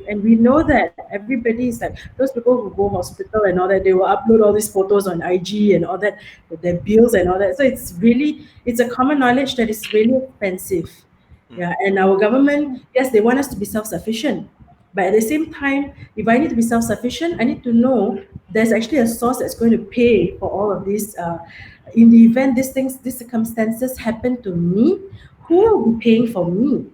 and we know that everybody is like those people who go hospital and all that. They will upload all these photos on IG and all that, with their bills and all that. So it's a common knowledge that it's really expensive. mm, Yeah, and our government, yes, they want us to be self-sufficient. But at the same time, if I need to be self-sufficient, I need to know there's actually a source that's going to pay for all of this. In the event these circumstances happen to me, who mhm. will be paying for me?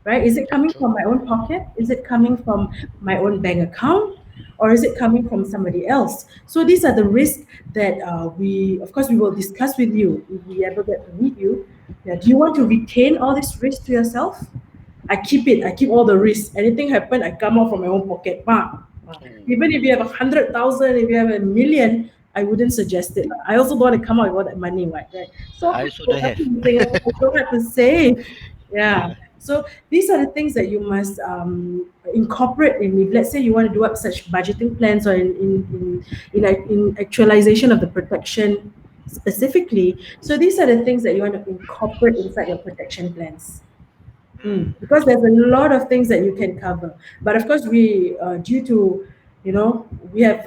Right? Is it coming True. from my own pocket? Is it coming from my own bank account? Or is it coming from somebody else? So these are the risks that of course, we will discuss with you if we ever get to meet you. Yeah, do you want to retain all this risk to yourself? I keep it. I keep all the risks. Anything happen, I come out from my own pocket. Oh, Even if you have 100,000, if you have a million, I wouldn't suggest it. I also don't want to come out with all that money, right? So I also don't have. especially in Singapore, we don't have to save. Yeah. Yeah. So these are the things that you must incorporate in. If let's say you want to do up such budgeting plans, or in actualization of the protection specifically. So these are the things that you want to incorporate inside your protection plans. Mm. Because there's a lot of things that you can cover. But of course, due to, we have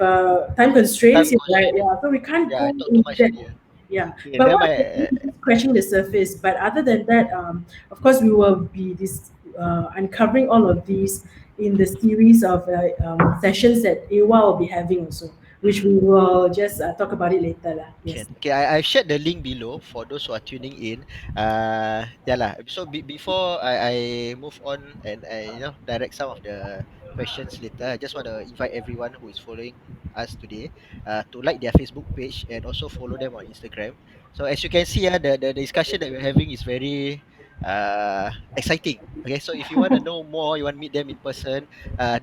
time constraints Time here, right? constraint. Yeah, so we can't Yeah, I go talk too into much that. already. Yeah, Okay, but never what mind. we're just scratching the surface. But other than that, of course, we will be uncovering all of these in the series of sessions that AWA will be having also, which Mm. we will just talk about it later, lah. Can. Yes. Okay, I've shared the link below for those who are tuning in. Yeah lah. So before I move on and direct some of the questions later, I just want to invite everyone who is following us today to like their Facebook page and also follow them on Instagram. So as you can see, the discussion that we're having is very exciting. Okay, so if you want to know more, you want to meet them in person,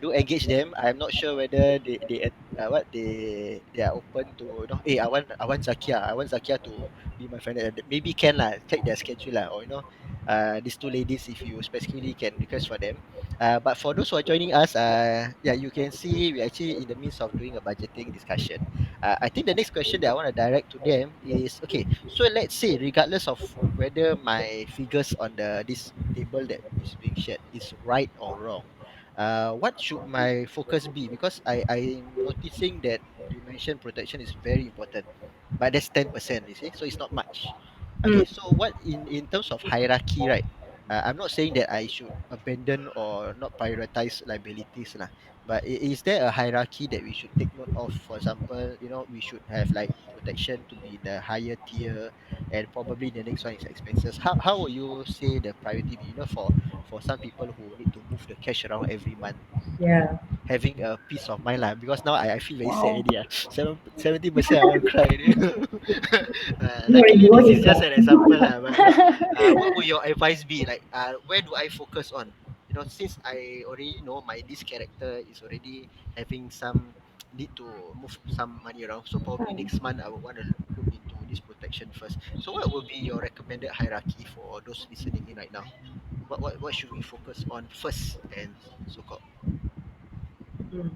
do engage them. I'm not sure whether they are open to hey, I want Zakia, to be my friend. Maybe can lah, check their schedule lah, or these two ladies, if you specifically can request for them. But for those who are joining us, yeah, you can see we're actually in the midst of doing a budgeting discussion. I think the next question that I want to direct to them is, okay, so let's say regardless of whether my figures on this table that is being shared is right or wrong, what should my focus be? Because I'm noticing that you mentioned protection is very important. but that's 10%. You see, so it's not much. Okay, Mm. so what in terms of hierarchy, right? I'm not saying that I should abandon or not prioritize liabilities lah. But is there a hierarchy that we should take note of? For example, we should have like protection to be in the higher tier, and probably the next one is expenses. How will you say the priority be? For some people who need to move the cash around every month, Yeah. having a peace of mind lah. Because now I feel very sad Wow. already. 70% I want to cry already. No, Luckily, you this won't is just regret. an example lah. But what would your advice be? Like, where do I focus on? Since I already know my this character is already having some need to move some money around. So probably next month I would want to look into this protection first. So what would be your recommended hierarchy for those listening in right now? What should we focus on first and so called? Mm.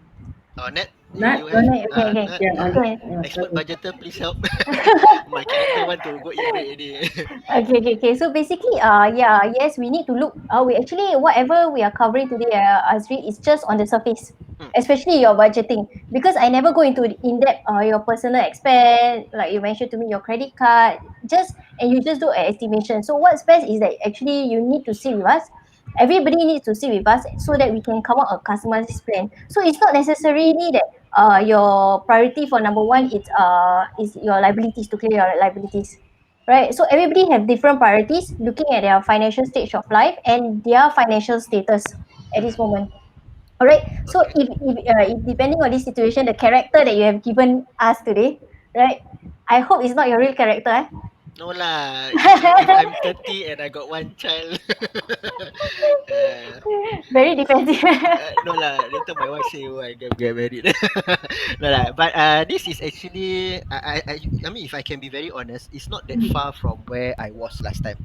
Net, you Nat? have Donate. Okay, okay. Net, Yeah, on. Okay. expert Sorry. budgeter, please help. My character want to go eat break already. Okay. So basically, yeah, yes, we need to look. We actually whatever we are covering today, Azri, is just on the surface, Hmm, especially your budgeting. Because I never go into in depth. Your personal expense, like you mentioned to me, your credit card, just and you just do an estimation. So what's best is that actually you need to sit with us. Everybody needs to sit with us so that we can come up a customized plan. So it's not necessarily that your priority for number one is your liabilities, to clear your liabilities, right? So everybody have different priorities looking at their financial stage of life and their financial status at this hmm. moment. All right. So Okay. if depending on this situation, the character that you have given us today, right? I hope it's not your real character. Eh? No lah. If I'm 30 and I got one child, uh, Very defensive. no lah. Later my wife say, "Oh, I get married." No lah. But this is actually, I mean, if I can be very honest, it's not that far from where I was last time.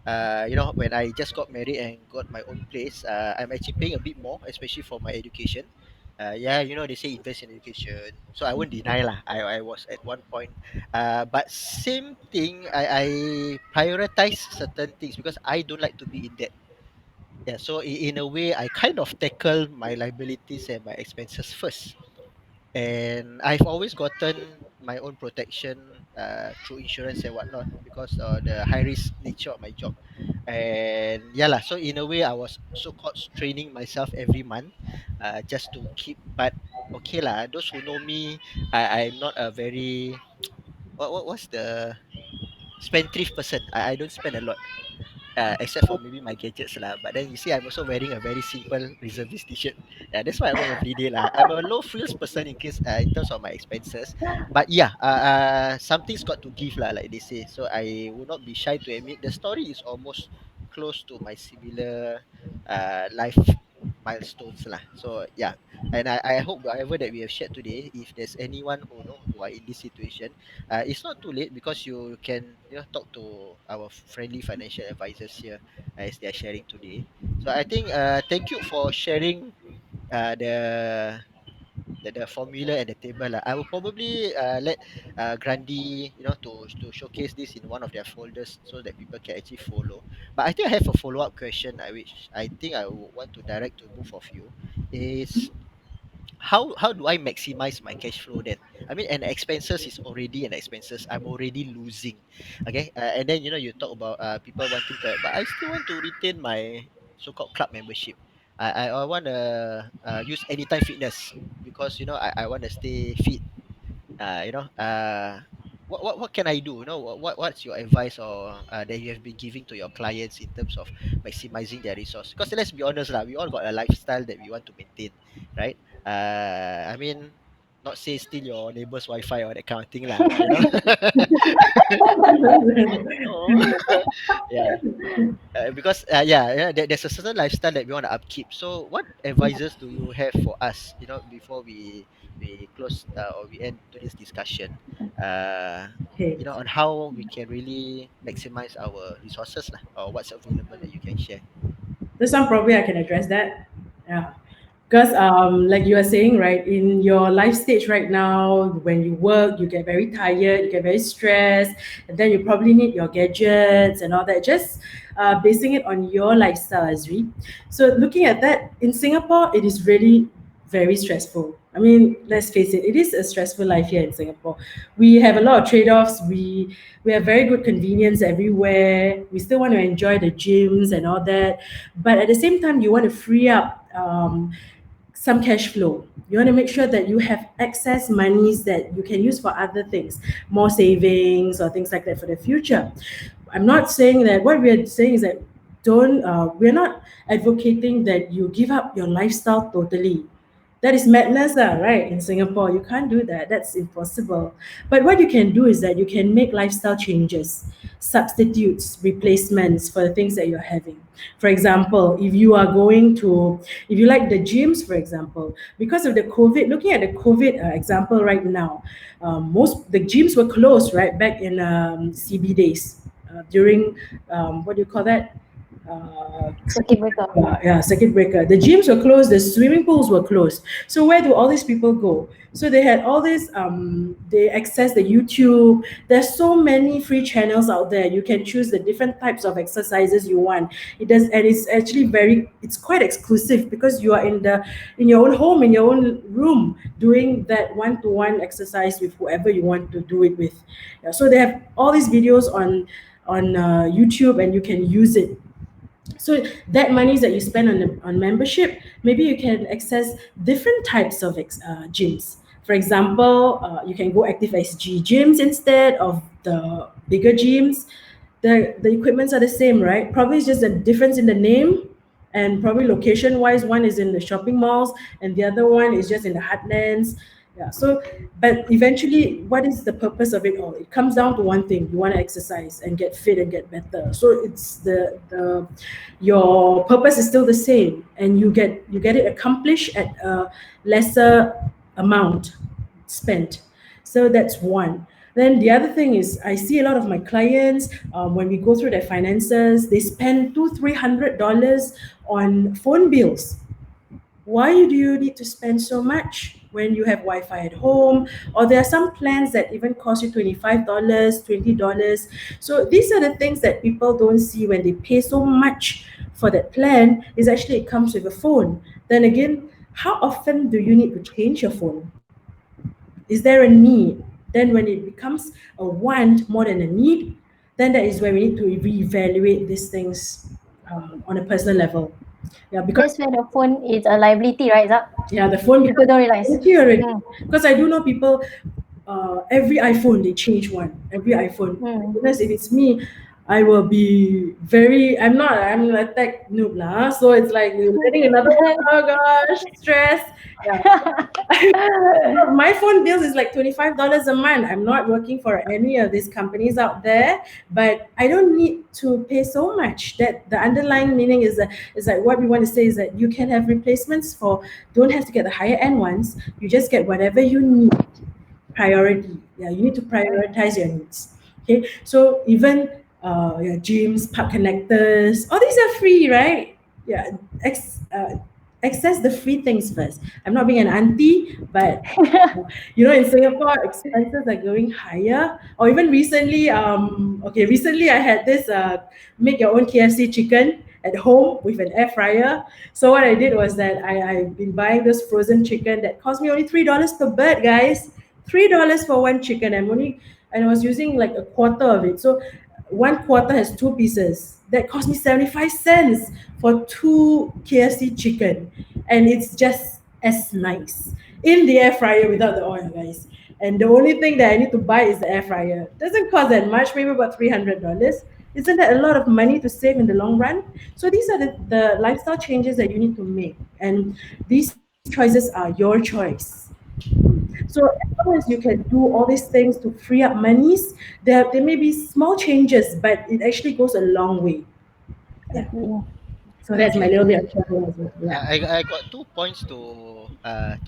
When I just got married and got my own place, I'm actually paying a bit more, especially for my education. Yeah, they say invest in education, so I won't deny lah. I was at one point, but same thing. I prioritize certain things because I don't like to be in debt. Yeah, so in a way, I kind of tackle my liabilities and my expenses first, and I've always gotten my own protection through insurance and whatnot because the high risk nature of my job. And yeah lah, so in a way I was so called training myself every month, just to keep. But okay lah, those who know me, I'm not a very what's the spendthrift person. I don't spend a lot, except for maybe my gadgets lah. But then you see, I'm also wearing a very simple reservist t-shirt. Yeah, that's why I wear every day lah. I'm a low frills person in terms of my expenses. But yeah, something's got to give lah, like they say. So I would not be shy to admit the story is almost close to my similar life milestones lah. So yeah, and I hope whatever that we have shared today, if there's anyone who are in this situation, it's not too late because you can talk to our friendly financial advisors here as they are sharing today. So I think thank you for sharing the formula and the table lah. I will probably let Grandi to showcase this in one of their folders so that people can actually follow. But I think I have a follow up question, which I think I would want to direct to both of you is how do I maximize my cash flow then? I mean, and expenses is already an expenses. I'm already losing. Okay. And then you talk about people wanting to, but I still want to retain my so-called club membership. I want to use anytime fitness because I want to stay fit. uh, you know uh what can I do? What's your advice or that you have been giving to your clients in terms of maximizing their resource? Because let's be honest lah, we all got a lifestyle that we want to maintain, right? I mean, not say steal your neighbor's Wi-Fi or that kind of thing lah, but no. Yeah. Because yeah, there's a certain lifestyle that we want to upkeep. So what advices do you have for us, before we close or we end today's discussion, uh Okay. on how we can really maximize our resources lah, or what's available that you can share? This one probably I can address that. Yeah. Because like you are saying, right, in your life stage right now, when you work, you get very tired, you get very stressed, and then you probably need your gadgets and all that. Just basing it on your lifestyle, Azri. So looking at that, in Singapore, it is really very stressful. I mean, let's face it, it is a stressful life here in Singapore. We have a lot of trade-offs. We have very good convenience everywhere. We still want to enjoy the gyms and all that, but at the same time, you want to free up some cash flow. You want to make sure that you have excess monies that you can use for other things, more savings or things like that for the future. I'm not saying that, what we're saying is that don't, we're not advocating that you give up your lifestyle totally. That is madness, right? In Singapore, you can't do that. That's impossible. But what you can do is that you can make lifestyle changes, substitutes, replacements for the things that you're having. For example, if you are going to, if you like the gyms, for example, because of the COVID, looking at the COVID example right now, most the gyms were closed, right, back in CB days, during what do you call that? Uh, Circuit breaker. yeah, circuit breaker. The gyms were closed, the swimming pools were closed. So where do all these people go? So they had all this, they access the YouTube. There's so many free channels out there. You can choose the different types of exercises you want. It does, and it's actually very, it's quite exclusive because you are in your own home, in your own room, doing that one-to-one exercise with whoever you want to do it with. Yeah, so they have all these videos on YouTube, and you can use it. So that monies that you spend on membership, maybe you can access different types of gyms. For example, you can go Active SG gyms instead of the bigger gyms. The equipments are the same, right? Probably it's just a difference in the name, and probably location wise, one is in the shopping malls and the other one is just in the heartlands. Yeah. So, but eventually, what is the purpose of it all? It comes down to one thing: you want to exercise and get fit and get better. So it's the your purpose is still the same, and you get it accomplished at a lesser amount spent. So that's one. Then the other thing is, I see a lot of my clients, when we go through their finances, they spend $200-300 on phone bills. Why do you need to spend so much when you have Wi-Fi at home? Or there are some plans that even cost you $25, $20. So these are the things that people don't see when they pay so much for that plan. Is actually it comes with a phone. Then again, how often do you need to change your phone? Is there a need? Then when it becomes a want more than a need, then that is where we need to reevaluate these things on a personal level. Yeah, because That's when the phone is a liability, right, Zak? yeah, the phone People becomes don't realize. empty already. Mm. Because I do know people, every iPhone they change one. Every iPhone. Mm. Because if it's me, I will be very. I'm a tech noob lah. So it's like getting another one. Oh gosh, stress. Yeah. My phone bills is like $25 a month. I'm not working for any of these companies out there, but I don't need to pay so much. That the underlying meaning is like what we want to say is that you can have replacements for, don't have to get the higher end ones. You just get whatever you need. Priority. Yeah, you need to prioritize your needs. Okay, so even your gyms, park connectors, all these are free, right? Yeah, access the free things first. I'm not being an auntie, but in Singapore, expenses are going higher. Or even recently, recently I had this make your own KFC chicken at home with an air fryer. So what I did was that I've been buying this frozen chicken that cost me only $3 per bird, guys. $3 for one chicken. And I was using like a quarter of it. So one quarter has two pieces. That cost me 75 cents for two KFC chicken. And it's just as nice in the air fryer without the oil, guys. And the only thing that I need to buy is the air fryer. Doesn't cost that much, maybe about $300. Isn't that a lot of money to save in the long run? So these are the lifestyle changes that you need to make. And these choices are your choice. So as long as you can do all these things to free up monies, there may be small changes, but it actually goes a long way. Yeah. So that's my Okay. little bit of travel as well. Yeah, Yeah. I got 2 points to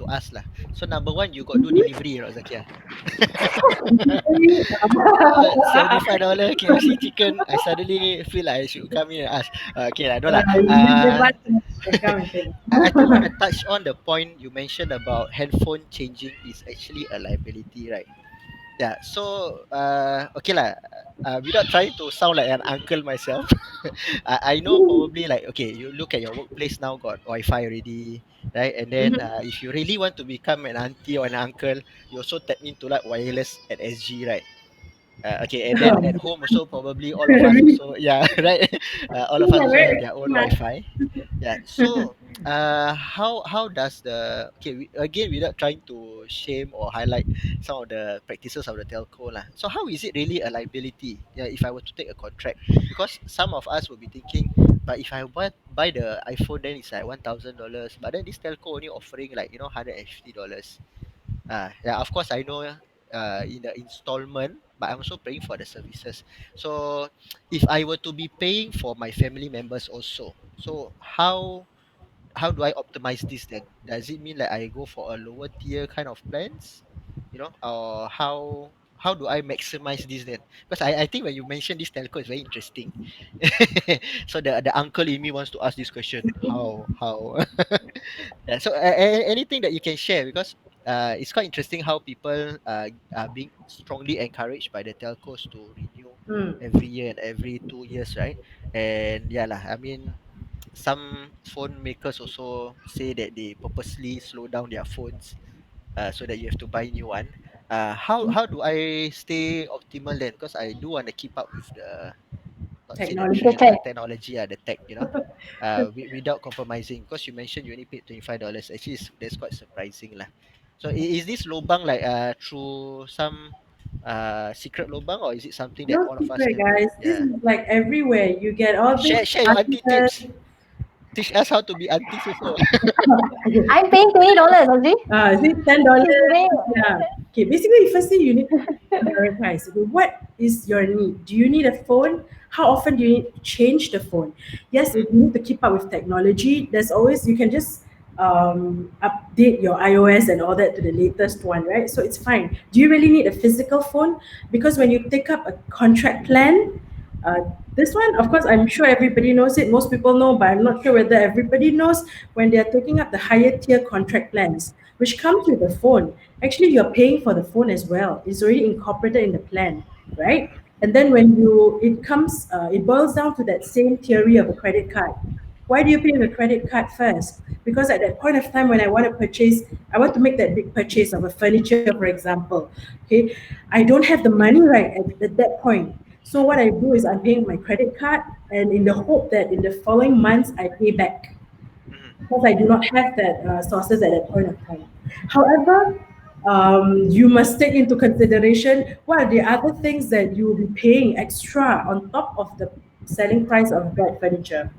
ask lah. So number one, you got do delivery, right, Zakia? $75 KFC chicken. I suddenly feel like I should come here and ask. Okay, I don't lah. You just get back and come and take. I think want to touch on the point you mentioned about handphone changing is actually a liability, right? Yeah. So okay lah. Without trying to sound like an uncle myself, I know probably like okay, you look at your workplace now got Wi-Fi already, right? And then Mhm. if you really want to become an auntie or an uncle, you also tap into like wireless at SG, right? Okay, and then at home also probably all of us Really, also yeah right. All of us yeah, also have very their own smart. Wi-Fi. Yeah. So how does the okay again without trying to shame or highlight some of the practices of the telco lah. So how is it really a liability? Yeah, if I were to take a contract, because some of us will be thinking, but if I buy the iPhone, then it's like $1,000, but then this telco only offering like $150. Yeah, of course I know in the installment, but I'm also paying for the services. So if I were to be paying for my family members also, so how do I optimize this then? Does it mean like I go for a lower tier kind of plans? Or how do I maximize this then? Because I think when you mentioned this telco is very interesting. So the uncle in me wants to ask this question. How? Yeah, so anything that you can share because it's quite interesting how people are being strongly encouraged by the telcos to renew Mm, every year and every 2 years, right? And yeah lah, I mean some phone makers also say that they purposely slow down their phones so that you have to buy new one. How do I stay optimal then? Because I do want to keep up with the not say the The technology. trend, trend. technology, the tech, without compromising. Because you mentioned you only paid $25. Actually, that's quite surprising lah. So is this lobang like through some secret lobang or is it something that No all of us secret, can know? guys. This Yeah, is like everywhere. You get all these share your auntie articles. tips. Teach us how to be aunties also. Okay. I'm paying $20, Audrey. Is it $10? She's paying. Yeah. Okay. Basically, firstly, you need to prioritize. Okay, what is your need? Do you need a phone? How often do you need to change the phone? Yes, Mhm, if you need to keep up with technology, there's always you can just update your iOS and all that to the latest one, right? So it's fine. Do you really need a physical phone? Because when you take up a contract plan, uh, this one, of course, I'm sure everybody knows it. Most people know, but I'm not sure whether everybody knows when they're taking up the higher tier contract plans, which comes with the phone. Actually, you're paying for the phone as well. It's already incorporated in the plan, right? And then when it comes, it boils down to that same theory of a credit card. Why do you pay with a credit card first? Because at that point of time when I want to make that big purchase of a furniture, for example. Okay, I don't have the money right at that point. So what I do is I'm paying my credit card and in the hope that in the following months I pay back mhm, because I do not have that sources at that point of time. However, you must take into consideration what are the other things that you will be paying extra on top of the selling price of that furniture,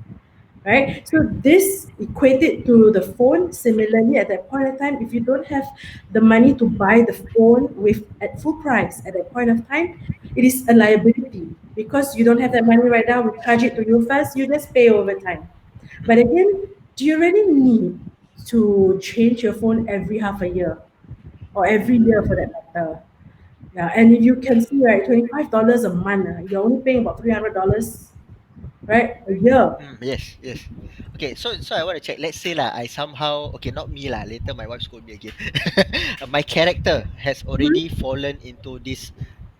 right? So this equated to the phone. Similarly, at that point of time, if you don't have the money to buy the phone with at full price at that point of time, it is a liability because you don't have that money right now. We charge it to you first. You just pay over time. But mhm, again, do you really need to change your phone every half a year or every year for that matter? Yeah, and if you can see, right, $25 a month, you're only paying about $300, right, a year. yes, yes. Okay, so I want to check. Let's say lah, I somehow okay, not me lah. Later my wife scold me again. My character has already Mhm. fallen into this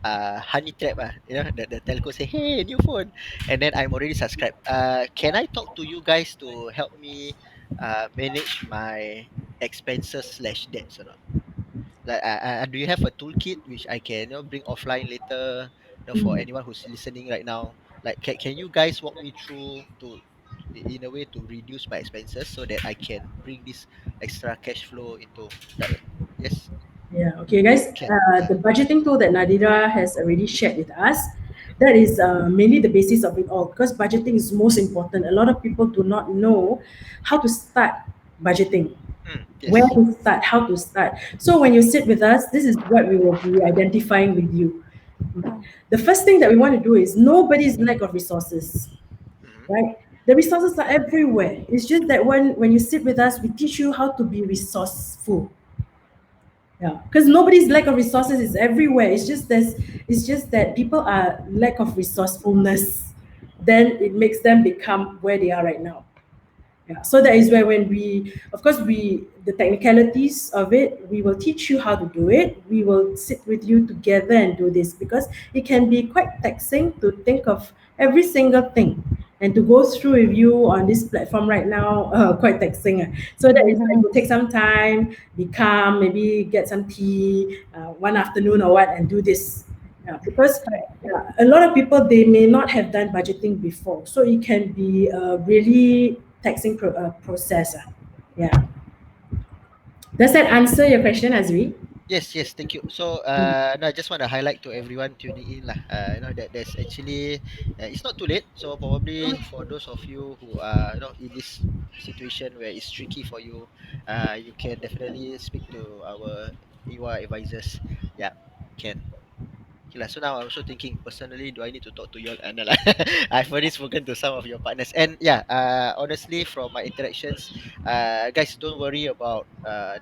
honey trap. The telco say, hey, new phone, and then I'm already subscribed. Can I talk to you guys to help me manage my expenses slash debts or not? Like, do you have a toolkit which I can bring offline later? For anyone who's listening right now, like, can you guys walk me through in a way to reduce my expenses so that I can bring this extra cash flow into that? Yes, Yeah, okay, guys. can. The budgeting tool that Nadira has already shared with us, that is mainly the basis of it all because budgeting is most important. A lot of people do not know how to start budgeting, where Yes. to start, how to start. So when you sit with us, this is what we will be identifying with you. The first thing that we want to do is nobody's lack of resources, Mm-hmm. right? The resources are everywhere. It's just that when you sit with us, we teach you how to be resourceful. Yeah, because nobody's lack of resources is everywhere. It's just that people are lack of resourcefulness. Then it makes them become where they are right now. Yeah, so that is where when we, of course, we the technicalities of it, we will teach you how to do it. We will sit with you together and do this because it can be quite taxing to think of every single thing and to go through with you on this platform right now. Quite taxing. So that is why it will take some time, be calm, maybe get some tea one afternoon or what, and do this. Yeah, because Correct. yeah, a lot of people they may not have done budgeting before, so it can be a really taxing process. Yeah, does that answer your question, Azri? Yes, yes, thank you. So, no, I just want to highlight to everyone tuning in lah. That there's actually, it's not too late. So probably for those of you who are, in this situation where it's tricky for you, you can definitely speak to our EWA advisors. Yeah, can. Okay lah. So now I'm also thinking personally, do I need to talk to you all? No lah. I've already spoken to some of your partners, and yeah, honestly, from my interactions, guys, don't worry about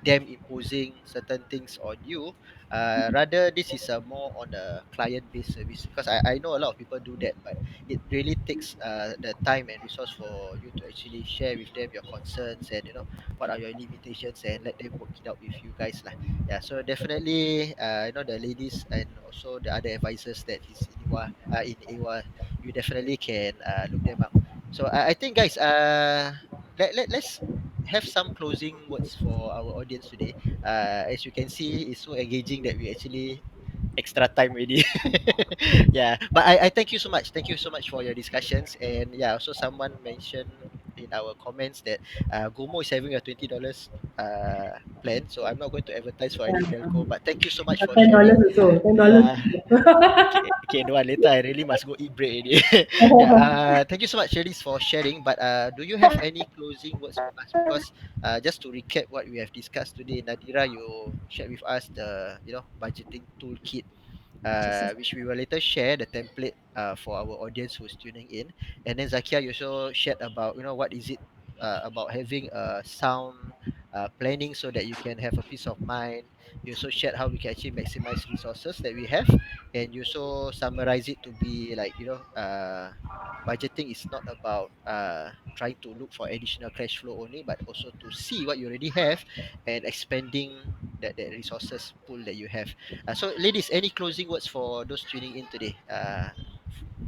them imposing certain things on you. Rather, this is a more on a client-based service because I know a lot of people do that, but it really takes the time and resource for you to actually share with them your concerns and what are your limitations and let them work it out with you guys lah. Yeah, so definitely, the ladies and also the other advisors that is in AWA, you definitely can look them up. So I think, guys, let's have some closing words for our audience today. As you can see, it's so engaging that we actually extra time already. Yeah, but I thank you so much. Thank you so much for your discussions. And yeah, also someone mentioned in our comments that Gomo is having a $20 plan. So I'm not going to advertise for any telco, but thank you so much for $10 sharing. also, $10. Yeah. Okay, okay, no, later I really must go eat bread already. Yeah, thank you so much, Cherise, for sharing. But do you have any closing words for us? Because just to recap what we have discussed today, Nadira, you shared with us the budgeting toolkit, which we will later share the template for our audience who's tuning in. And then Zakia, you also shared about what is it about having a sound planning so that you can have a peace of mind. You also shared how we can actually maximize resources that we have, and you also summarize it to be like budgeting is not about trying to look for additional cash flow only, but also to see what you already have and expanding that resources pool that you have. So, ladies, any closing words for those tuning in today?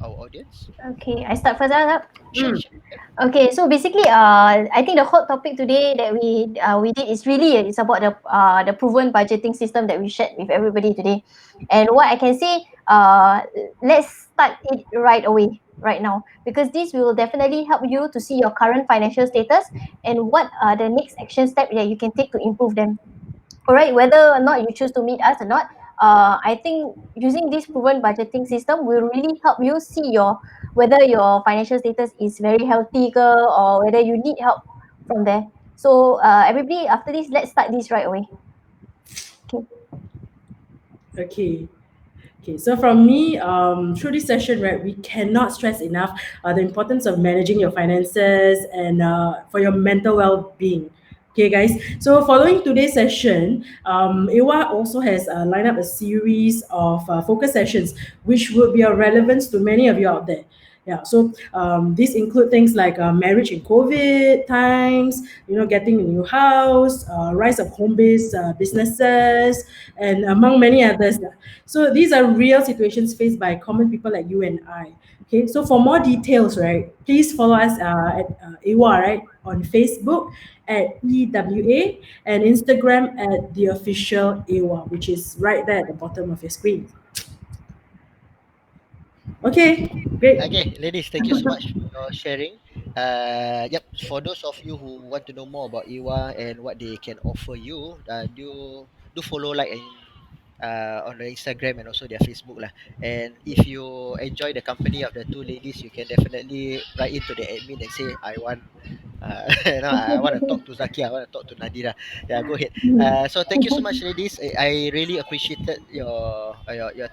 Our audience. Okay, I start first. Up. Sure, Mm. sure. Yep. Okay, so basically, I think the hot topic today that we did is really it's about the proven budgeting system that we shared with everybody today, and what I can say, let's start it right away, right now, because this will definitely help you to see your current financial status and what are the next action step that you can take to improve them. All right, whether or not you choose to meet us or not, I think using this proven budgeting system will really help you see your whether your financial status is very healthy ke, or whether you need help from there. So everybody, after this, let's start this right away. Okay. Okay. Okay, so from me, through this session, right, we cannot stress enough the importance of managing your finances and for your mental well-being. Okay, guys. So following today's session, Ewa also has lined up a series of focus sessions, which will be of relevance to many of you out there. Yeah, so these include things like marriage in COVID times, getting a new house, rise of home-based businesses, and among many others. So these are real situations faced by common people like you and I. Okay, so for more details, right, please follow us at AWA, right, on Facebook at EWA and Instagram at the official AWA, which is right there at the bottom of your screen. Okay, great. Okay, ladies, thank you so much for your sharing. Yep, for those of you who want to know more about Iwa and what they can offer you, do follow, like, and on the Instagram and also their Facebook lah. And if you enjoy the company of the two ladies, you can definitely write into the admin and say, I want I want to talk to Zaki. I want to talk to Nadira. Yeah, go ahead. So thank you so much, ladies. I really appreciated your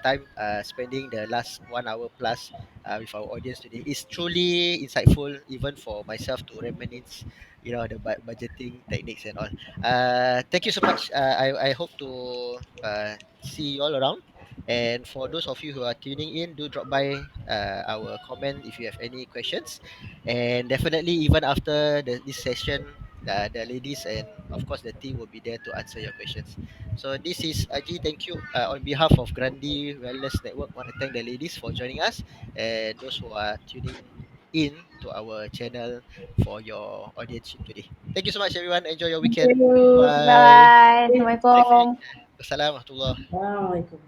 time spending the last 1 hour plus with our audience today. It's truly insightful, even for myself to reminisce, the budgeting techniques and all. Thank you so much. I hope to see you all around. And for those of you who are tuning in, do drop by our comment if you have any questions. And definitely, even after this session, the ladies and of course the team will be there to answer your questions. So this is Aji. Thank you on behalf of Grandi Wellness Network. Want to thank the ladies for joining us and those who are tuning in to our channel for your audience today. Thank you so much, everyone. Enjoy your Thank weekend. you. Bye. Bye. Okay. Safe. Assalamualaikum. Assalamualaikum. Assalamualaikum.